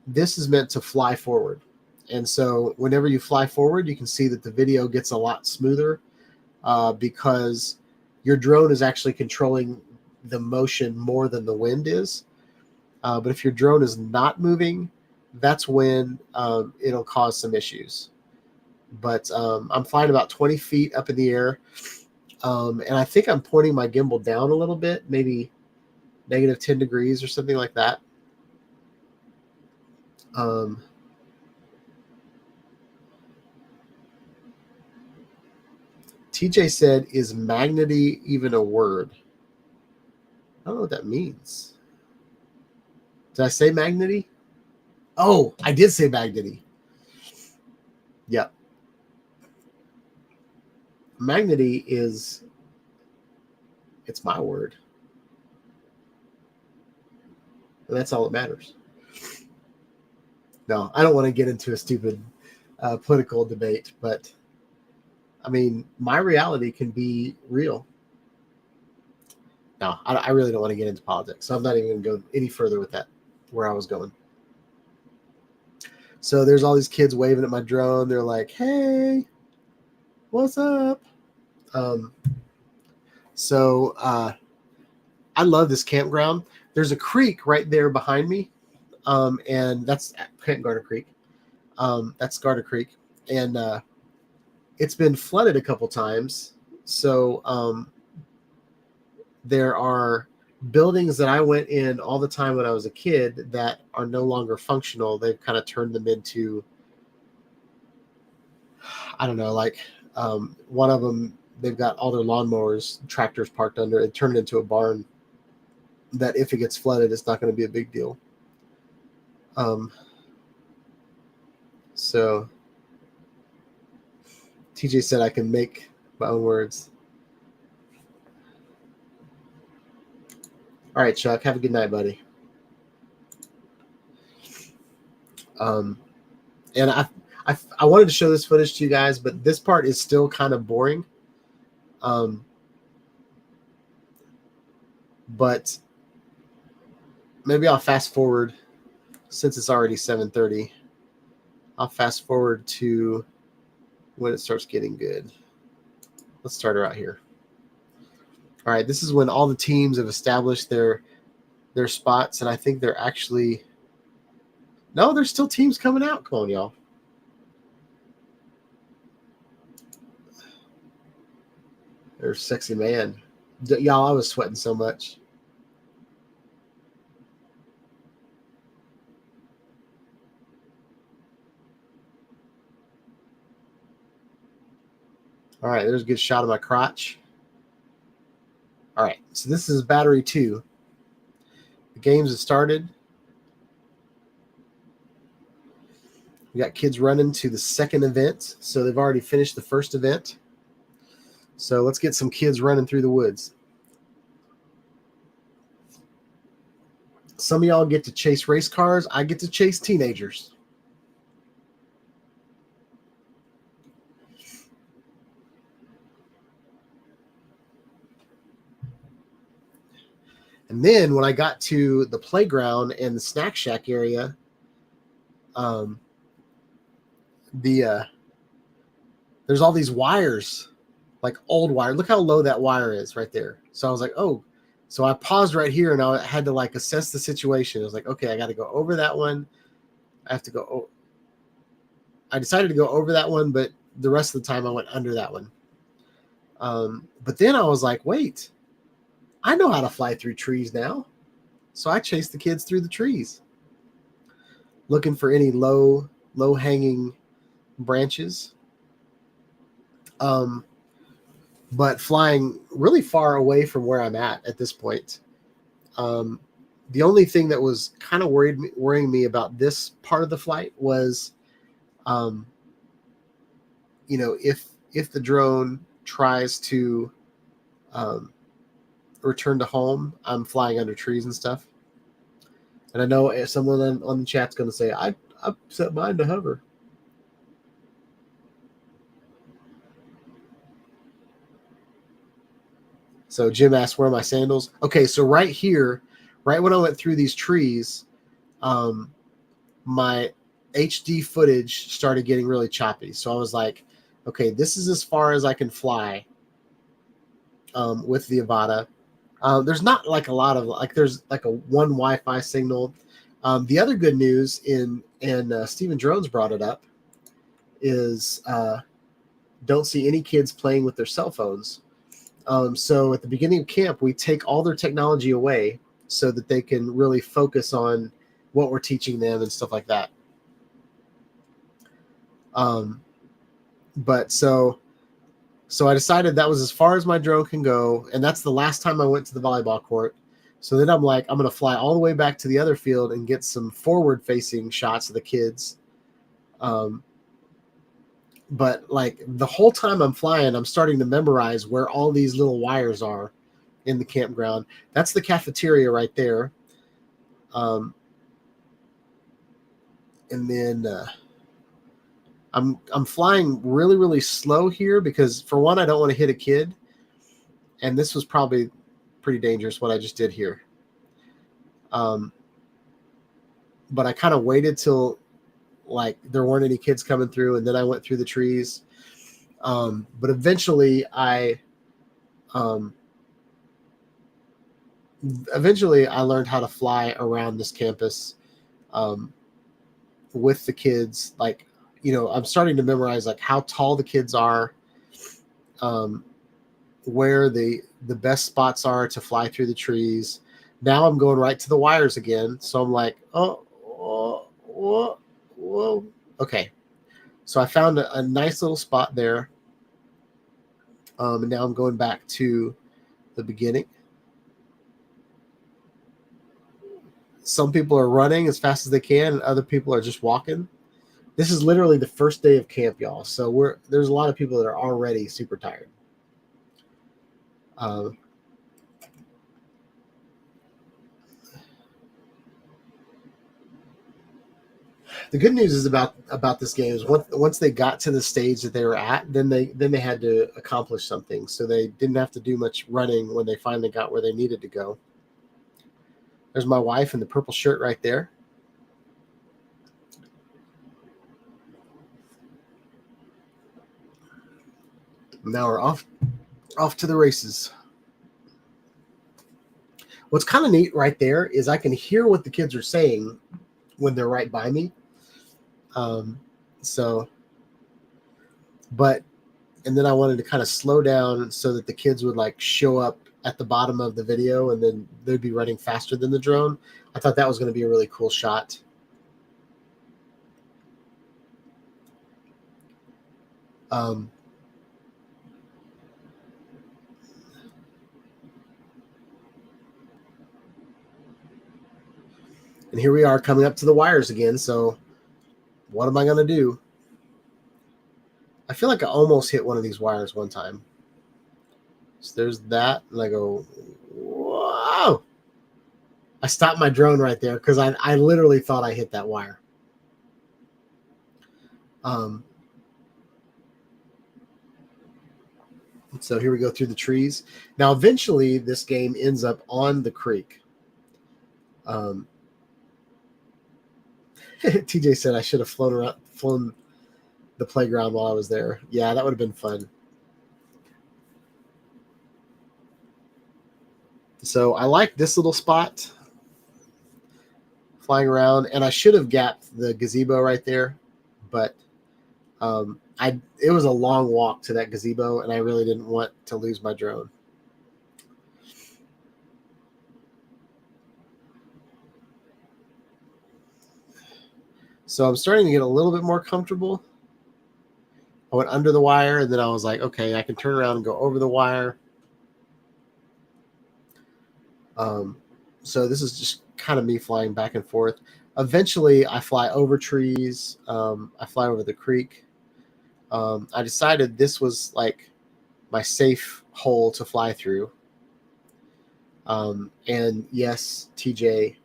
This is meant to fly forward. And so whenever you fly forward, you can see that the video gets a lot smoother because your drone is actually controlling the motion more than the wind is. But if your drone is not moving, that's when it'll cause some issues. But I'm flying about 20 feet up in the air. And I think I'm pointing my gimbal down a little bit, maybe negative 10 degrees or something like that. TJ said, is magnety even a word? I don't know what that means. Did I say magnety? Oh, I did say magnety. Yep. Magnety it's my word. And that's all that matters. No, I don't want to get into a stupid political debate, but I mean, my reality can be real. No, I really don't want to get into politics, so I'm not even going to go any further with that, where I was going. So there's all these kids waving at my drone. They're like, hey, what's up? So I love this campground. There's a creek right there behind me, and that's Camp Garner Creek. That's Garner Creek, and it's been flooded a couple times. So there are buildings that I went in all the time when I was a kid that are no longer functional. They've kind of turned them into, I don't know, like one of them, they've got all their lawnmowers, tractors parked under it, turned it into a barn that if it gets flooded, it's not going to be a big deal. So TJ said I can make my own words. All right, Chuck, have a good night, buddy. And I wanted to show this footage to you guys, but this part is still kind of boring. But maybe I'll fast forward, since it's already 7:30. I'll fast forward to when it starts getting good. Let's start her out here. All right, this is when all the teams have established their spots, and I think they're actually... No, there's still teams coming out. Come on, y'all. There's Sexy Man. Y'all, I was sweating so much. All right, there's a good shot of my crotch. All right, so this is battery 2. The games have started. We got kids running to the second event, so they've already finished the first event. So let's get some kids running through the woods. Some of y'all get to chase race cars. I get to chase teenagers. And then when I got to the playground and the snack shack area, there's all these wires, like old wire. Look how low that wire is right there. So I was like, oh, so I paused right here and I had to like assess the situation. I was like, okay, I got to go over that one. I have to go. Oh, I decided to go over that one, but the rest of the time I went under that one. But then I was like, wait, I know how to fly through trees now. So I chased the kids through the trees, looking for any low hanging branches. But flying really far away from where I'm at this point. The only thing that was kind of worrying me about this part of the flight was, if the drone tries to return to home, I'm flying under trees and stuff. And I know if someone on the chat's going to say, I set mine to hover. So Jim asked, where are my sandals? Okay, so right here, right when I went through these trees, my HD footage started getting really choppy. So I was like, okay, this is as far as I can fly with the Avata. There's not like a lot of, there's like one Wi-Fi signal. The other good news and Stephen Drones brought it up is don't see any kids playing with their cell phones. So at the beginning of camp, we take all their technology away so that they can really focus on what we're teaching them and stuff like that. But so I decided that was as far as my drone can go. And that's the last time I went to the volleyball court. So then I'm like, I'm going to fly all the way back to the other field and get some forward facing shots of the kids. But like the whole time I'm flying, I'm starting to memorize where all these little wires are in the campground. That's the cafeteria right there. And then I'm flying really, really slow here because for one, I don't want to hit a kid. And this was probably pretty dangerous what I just did here. But I kind of waited till like there weren't any kids coming through, and then I went through the trees. But eventually I learned how to fly around this campus with the kids. Like, I'm starting to memorize like how tall the kids are, where the best spots are to fly through the trees. Now I'm going right to the wires again. So I'm like, whoa. Okay. So I found a nice little spot there. And now I'm going back to the beginning. Some people are running as fast as they can, and other people are just walking. This is literally the first day of camp, y'all. So there's a lot of people that are already super tired. The good news is about this game is once they got to the stage that they were at, then they had to accomplish something. So they didn't have to do much running when they finally got where they needed to go. There's my wife in the purple shirt right there. Now we're off to the races. What's kind of neat right there is I can hear what the kids are saying when they're right by me. And then I wanted to kind of slow down so that the kids would like show up at the bottom of the video and then they'd be running faster than the drone. I thought that was going to be a really cool shot. And here we are coming up to the wires again. So what am I going to do? I feel like I almost hit one of these wires one time. So there's that, and I go, whoa! I stopped my drone right there because I literally thought I hit that wire. So here we go through the trees. Now, eventually, this game ends up on the creek. TJ said I should have flown the playground while I was there. Yeah, that would have been fun. So I like this little spot, flying around, and I should have gapped the gazebo right there, but it was a long walk to that gazebo, and I really didn't want to lose my drone. So I'm starting to get a little bit more comfortable. I went under the wire, and then I was like, okay, I can turn around and go over the wire. So this is just kind of me flying back and forth. Eventually, I fly over trees. I fly over the creek. I decided this was like my safe hole to fly through. And yes, TJ,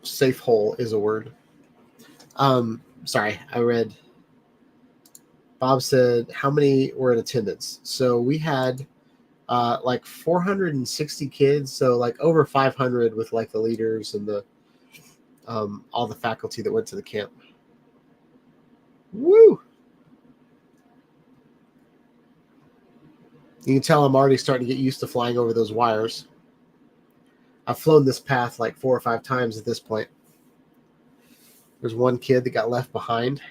safe hole is a word. Sorry, I read. Bob said, how many were in attendance? So we had like 460 kids, so like over 500 with like the leaders and the all the faculty that went to the camp. Woo! You can tell I'm already starting to get used to flying over those wires. I've flown this path like 4 or 5 times at this point. There's one kid that got left behind.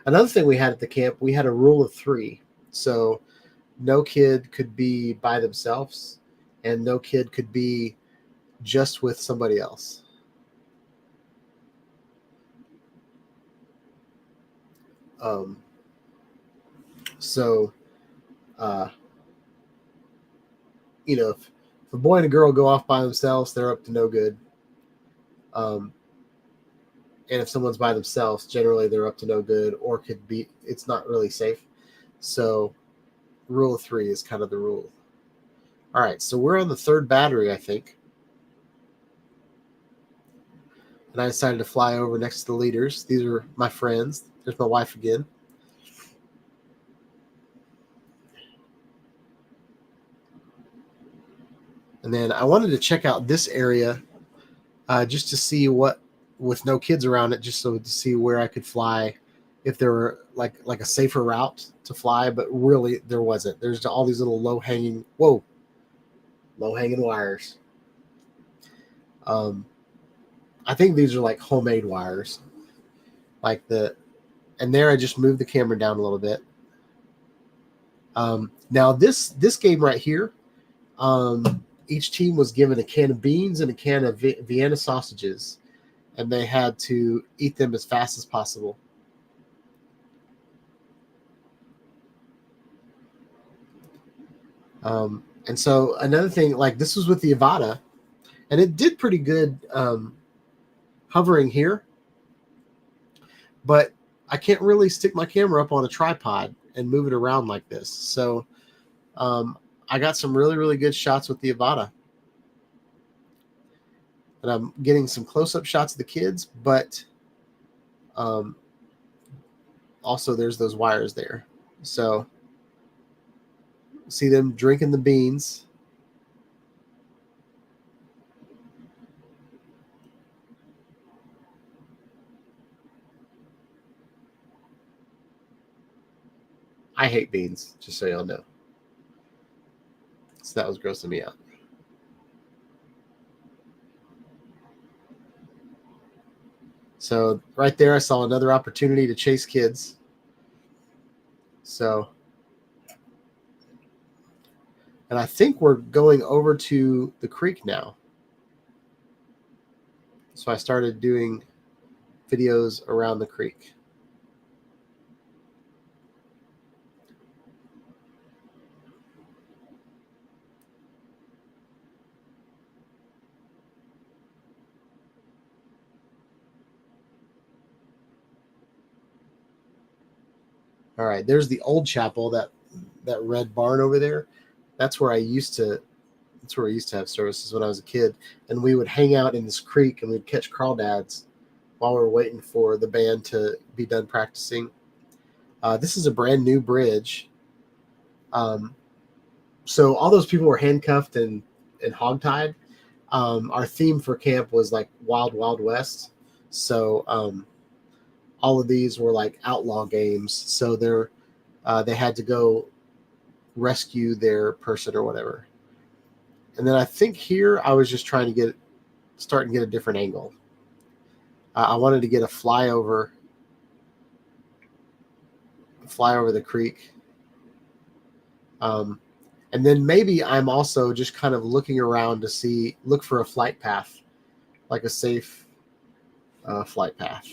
Another thing we had at the camp, we had a rule of 3. So no kid could be by themselves, and no kid could be just with somebody else. If a boy and a girl go off by themselves, they're up to no good. And if someone's by themselves, generally they're up to no good, or it's not really safe. So rule of 3 is kind of the rule. All right, so we're on the 3rd battery, I think. And I decided to fly over next to the leaders. These are my friends. There's my wife again. And then I wanted to check out this area just to see what, with no kids around it, just so to see where I could fly, if there were like a safer route to fly, but really there wasn't. There's all these little low-hanging wires. I think these are like homemade wires. And there I just moved the camera down a little bit. Now this game right here, each team was given a can of beans and a can of Vienna sausages, and they had to eat them as fast as possible. And so another thing, like this was with the Avata, and it did pretty good hovering here, but I can't really stick my camera up on a tripod and move it around like this. So I got some really, really good shots with the Avata. And I'm getting some close-up shots of the kids, but also there's those wires there. So see them drinking the beans. I hate beans, just so y'all know. So that was grossing me out. So right there, I saw another opportunity to chase kids. So, and I think we're going over to the creek now. So I started doing videos around the creek. All right, there's the old chapel, that red barn over there. That's where I used to have services when I was a kid, and we would hang out in this creek and we'd catch crawdads while we were waiting for the band to be done practicing. This is a brand new bridge. So all those people were handcuffed and hogtied. Our theme for camp was like Wild Wild West. So all of these were like outlaw games. So they had to go rescue their person or whatever. And then I think here I was just trying to start and get a different angle. I wanted to get a flyover the creek. And then maybe I'm also just kind of looking around to look for a flight path, like a safe flight path.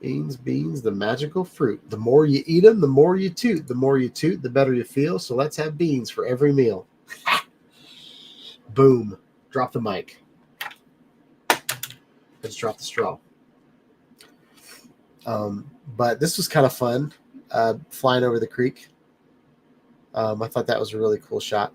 Beans, the magical fruit. The more you eat them, the more you toot. The more you toot, the better you feel. So let's have beans for every meal. Boom. Drop the mic. Let's drop the straw. But this was kind of fun, flying over the creek. I thought that was a really cool shot.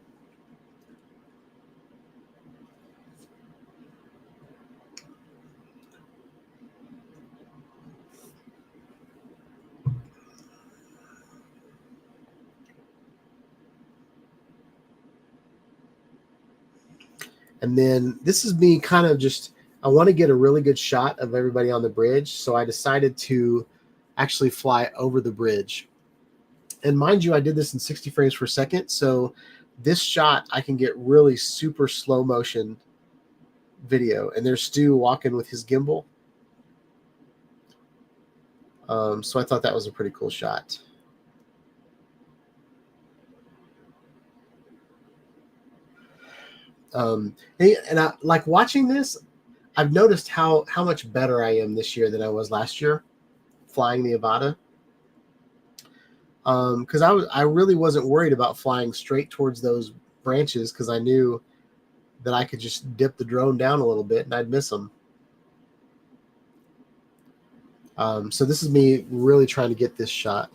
And then this is me kind of just, I want to get a really good shot of everybody on the bridge. So I decided to actually fly over the bridge. And mind you, I did this in 60 frames per second. So this shot, I can get really super slow motion video. And there's Stu walking with his gimbal. So I thought that was a pretty cool shot. And I like watching this. I've noticed how much better I am this year than I was last year flying the Avata. Because I really wasn't worried about flying straight towards those branches, because I knew that I could just dip the drone down a little bit and I'd miss them. So this is me really trying to get this shot.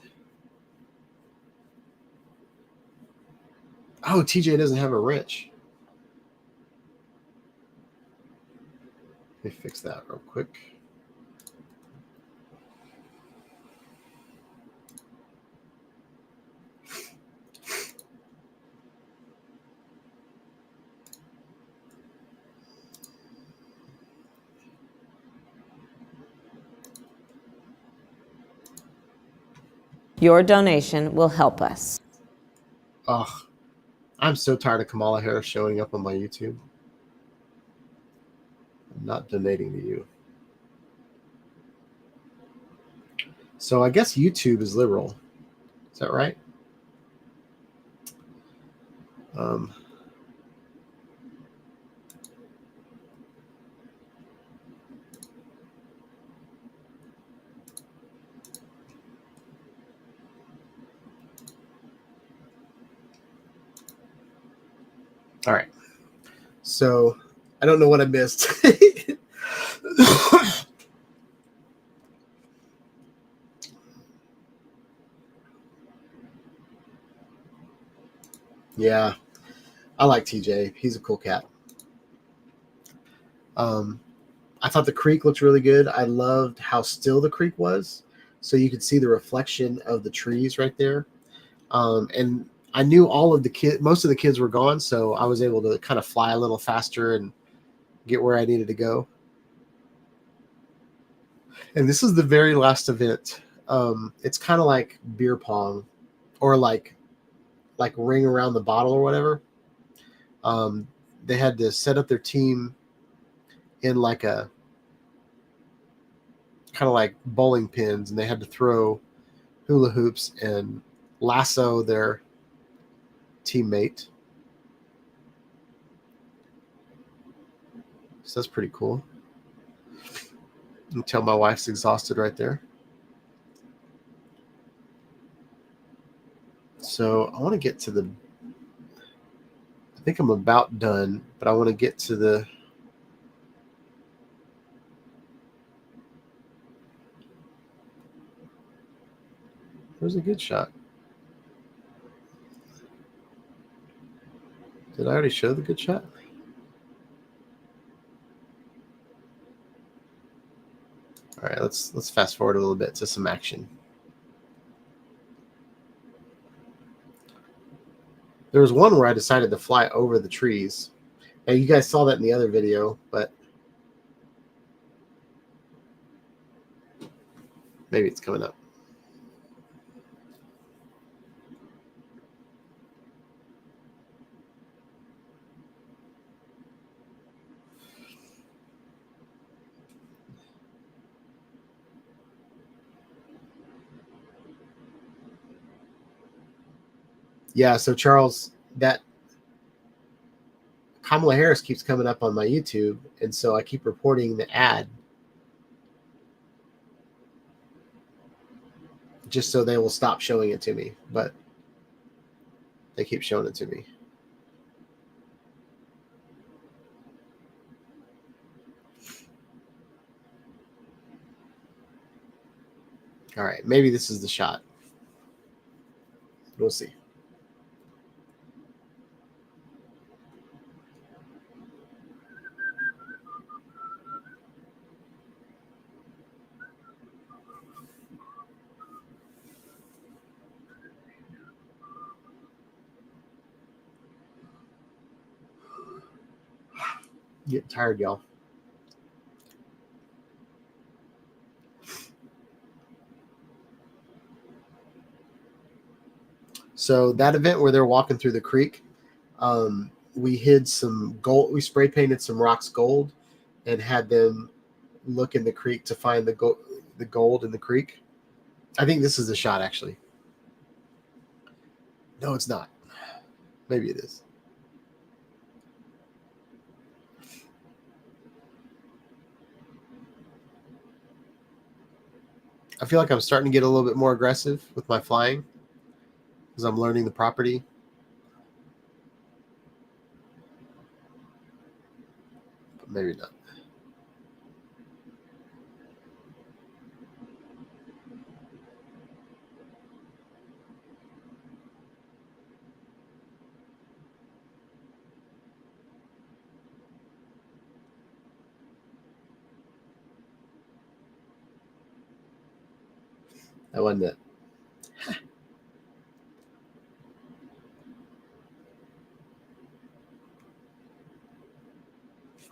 Oh, TJ doesn't have a wrench. Let me fix that real quick. Your donation will help us. Oh, I'm so tired of Kamala Harris showing up on my YouTube. I'm not donating to you. So I guess YouTube is liberal. Is that right? All right. So I don't know what I missed. Yeah, I like TJ. He's a cool cat. I thought the creek looked really good. I loved how still the creek was, so you could see the reflection of the trees right there. And I knew most of the kids were gone, so I was able to kind of fly a little faster and get where I needed to go. And this is the very last event. It's kind of like beer pong, or like ring around the bottle or whatever. They had to set up their team in like a kind of like bowling pins, and they had to throw hula hoops and lasso their teammate. So that's pretty cool. You can tell my wife's exhausted right there. So I want to get to I think I'm about done, but I want to get to Where's a good shot? Did I already show the good shot? All right, let's fast forward a little bit to some action. There was one where I decided to fly over the trees. Now you guys saw that in the other video, but maybe it's coming up. Yeah, so Charles, that Kamala Harris keeps coming up on my YouTube, and so I keep reporting the ad just so they will stop showing it to me, but they keep showing it to me. All right, maybe this is the shot. We'll see. Getting tired, y'all. So that event where they're walking through the creek, we hid some gold. We spray painted some rocks gold, and had them look in the creek to find the gold in the creek. I think this is the shot, actually. No, it's not. Maybe it is. I feel like I'm starting to get a little bit more aggressive with my flying because I'm learning the property. But maybe not. That wasn't it.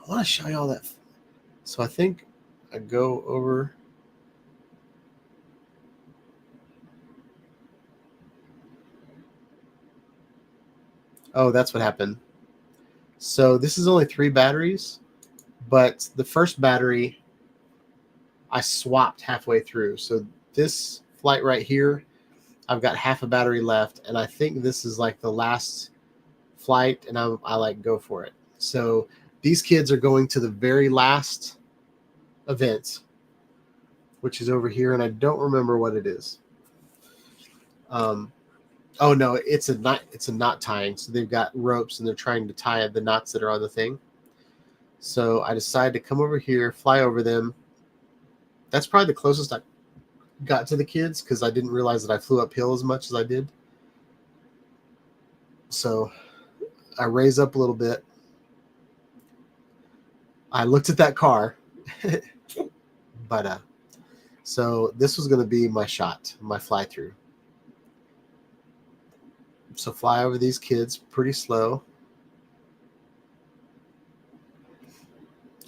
I want to show you all that. So I think I go over. Oh, that's what happened. So this is only 3 batteries, but the first battery I swapped halfway through. So this flight right here, I've got half a battery left, and I think this is like the last flight, and I like go for it. So these kids are going to the very last event, which is over here, and I don't remember what it is. Oh no, it's a knot tying. So they've got ropes and they're trying to tie the knots that are on the thing. So I decided to come over here, fly over them. That's probably the closest I got to the kids because I didn't realize that I flew uphill as much as I did. So I raise up a little bit. I looked at that car, but so this was going to be my shot, my fly through. So fly over these kids pretty slow.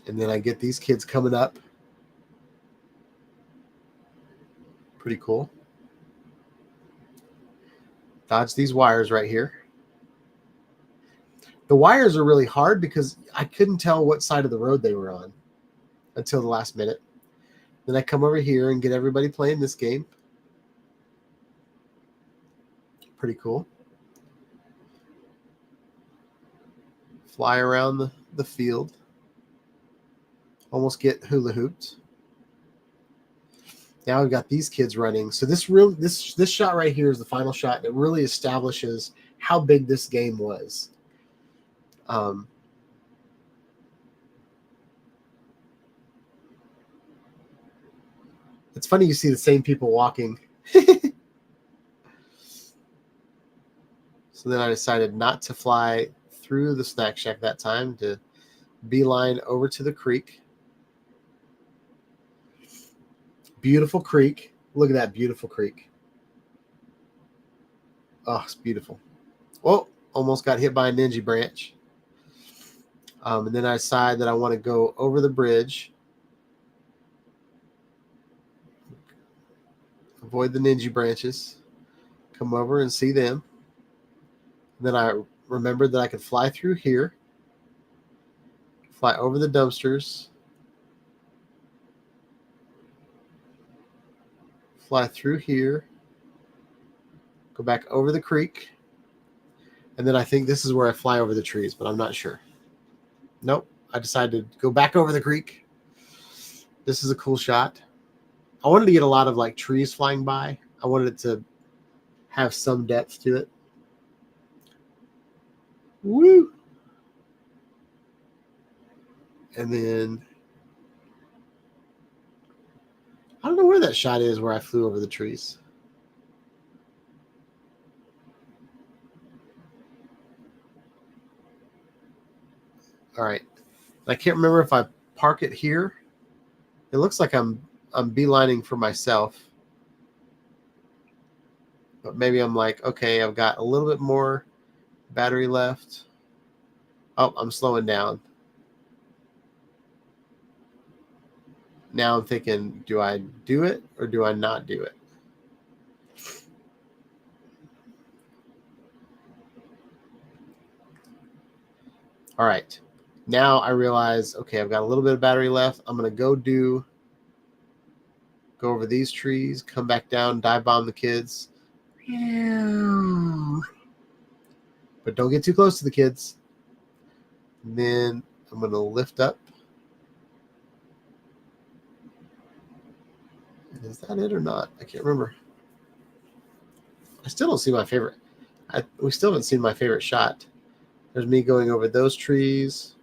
And then I get these kids coming up. Pretty cool. Dodge these wires right here. The wires are really hard because I couldn't tell what side of the road they were on until the last minute. Then I come over here and get everybody playing this game. Pretty cool. Fly around the field. Almost get hula hooped. Now we've got these kids running. So this shot right here is the final shot, and it really establishes how big this game was. It's funny you see the same people walking. So then I decided not to fly through the snack shack that time, to beeline over to the creek. Beautiful creek. Look at that beautiful creek. Oh, it's beautiful. Oh, almost got hit by a ninja branch. And then I decide that I want to go over the bridge. Avoid the ninja branches. Come over and see them. And then I remembered that I could fly through here. Fly over the dumpsters. Fly through here. Go back over the creek. And then I think this is where I fly over the trees, but I'm not sure. Nope. I decided to go back over the creek. This is a cool shot. I wanted to get a lot of like trees flying by. I wanted it to have some depth to it. Woo! And then I don't know where that shot is where I flew over the trees. All right. I can't remember if I park it here. It looks like I'm beelining for myself. But maybe I'm like, okay, I've got a little bit more battery left. Oh, I'm slowing down. Now I'm thinking, do I do it or do I not do it? All right. Now I realize, okay, I've got a little bit of battery left. I'm going to go over these trees, come back down, dive bomb the kids. But don't get too close to the kids. And then I'm going to lift up. And is that it or not? I can't remember. I still don't see my favorite. We still haven't seen my favorite shot. There's me going over those trees.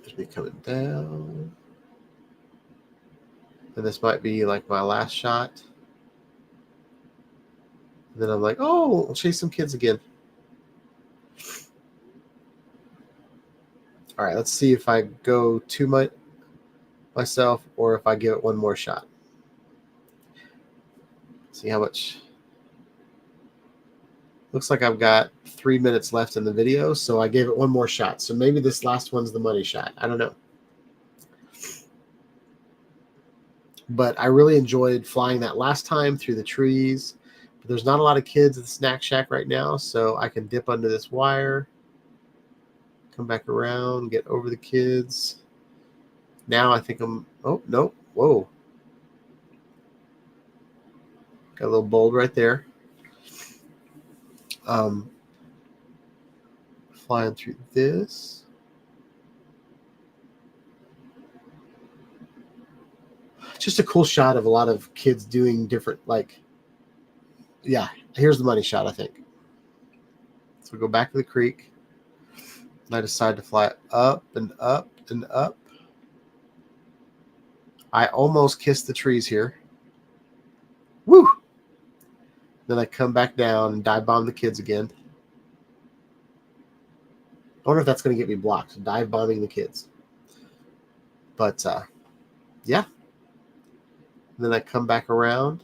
There's me coming down. And this might be like my last shot. And then I'm like, oh, I'll chase some kids again. All right, let's see if I go to myself or if I give it one more shot. See how much. Looks like I've got 3 minutes left in the video, so I gave it one more shot. So maybe this last one's the money shot. I don't know. But I really enjoyed flying that last time through the trees. But there's not a lot of kids at the snack shack right now, so I can dip under this wire, come back around, get over the kids. Now I think oh, no, whoa. Got a little bulb right there. Flying through this. Just a cool shot of a lot of kids doing different, like, yeah, here's the money shot, I think. So we go back to the creek. And I decide to fly up and up and up. I almost kissed the trees here. Woo! Then I come back down and dive bomb the kids again. I wonder if that's going to get me blocked. Dive bombing the kids. But, yeah. And then I come back around.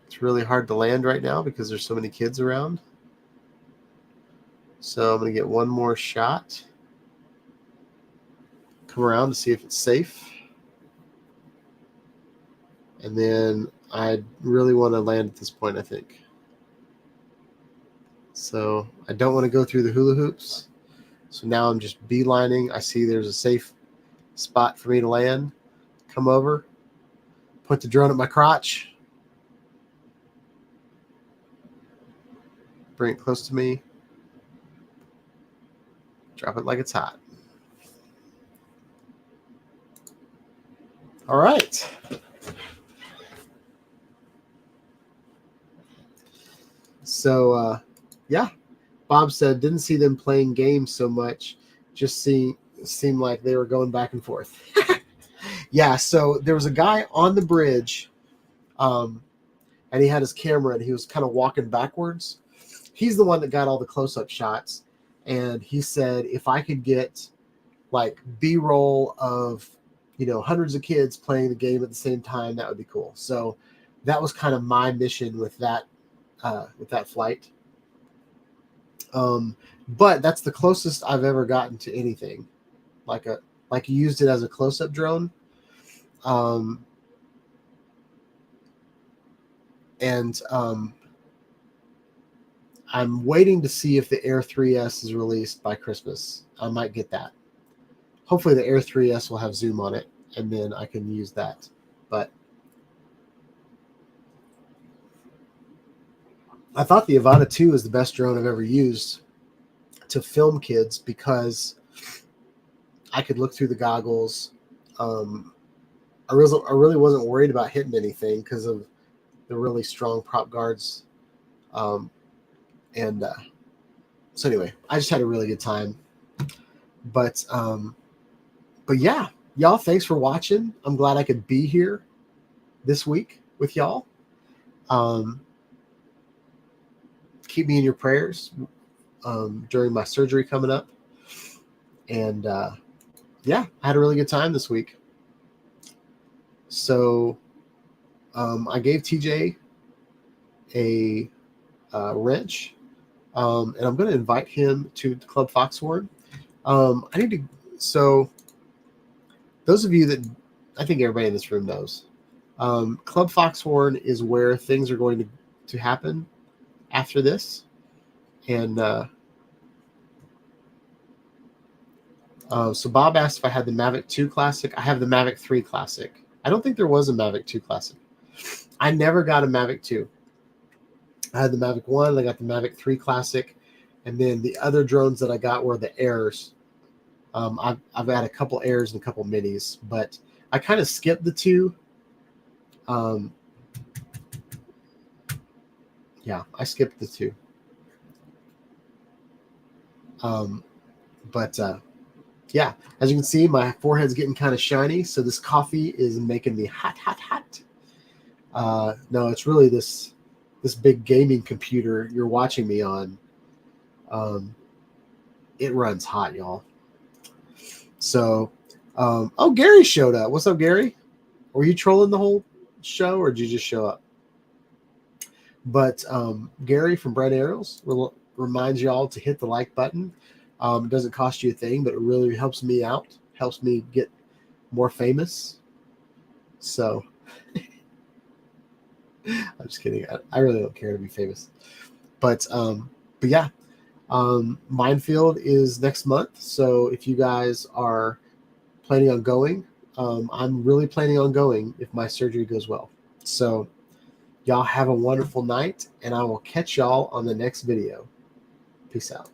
It's really hard to land right now because there's so many kids around. So I'm going to get one more shot. Come around to see if it's safe. And then I really want to land at this point, I think. So I don't want to go through the hula hoops. So now I'm just beelining. I see there's a safe spot for me to land. Come over. Put the drone at my crotch. Bring it close to me. Drop it like it's hot. All right. So, yeah. Bob said, didn't see them playing games so much. Just seemed like they were going back and forth. Yeah, so there was a guy on the bridge, and he had his camera and he was kind of walking backwards. He's the one that got all the close-up shots, and he said if I could get like B-roll of, you know, hundreds of kids playing the game at the same time, that would be cool. So that was kind of my mission with that flight. But that's the closest I've ever gotten to anything like used it as a close-up drone. I'm waiting to see if the Air 3S is released by Christmas. I might get that. Hopefully the Air 3S will have zoom on it, and then I can use that. But I thought the Avata 2 is the best drone I've ever used to film kids because I could look through the goggles. I really wasn't worried about hitting anything because of the really strong prop guards. So anyway, I just had a really good time. But yeah, y'all, thanks for watching. I'm glad I could be here this week with y'all. Keep me in your prayers during my surgery coming up. And yeah, I had a really good time this week. So I gave TJ a wrench, and I'm going to invite him to Club Foxhorn. So those of you that, I think everybody in this room knows, Club Foxhorn is where things are going to happen after this. And so Bob asked if I had the Mavic 2 Classic. I have the Mavic 3 Classic. I don't think there was a Mavic 2 Classic. I never got a Mavic 2. I had the Mavic 1, I got the Mavic 3 Classic, and then the other drones that I got were the Airs. I've had a couple Airs and a couple Minis, but I kind of skipped the 2. Yeah, I skipped the 2. Yeah, as you can see, my forehead's getting kind of shiny, so this coffee is making me hot, hot, hot. No, it's really this big gaming computer you're watching me on. It runs hot, y'all. So, oh, Gary showed up. What's up, Gary? Were you trolling the whole show, or did you just show up? But Gary from Bright Arrows reminds y'all to hit the like button. It doesn't cost you a thing, but it really helps me out, helps me get more famous. So I'm just kidding. I really don't care to be famous. But yeah, Minefield is next month. So if you guys are planning on going, I'm really planning on going if my surgery goes well. So y'all have a wonderful night, and I will catch y'all on the next video. Peace out.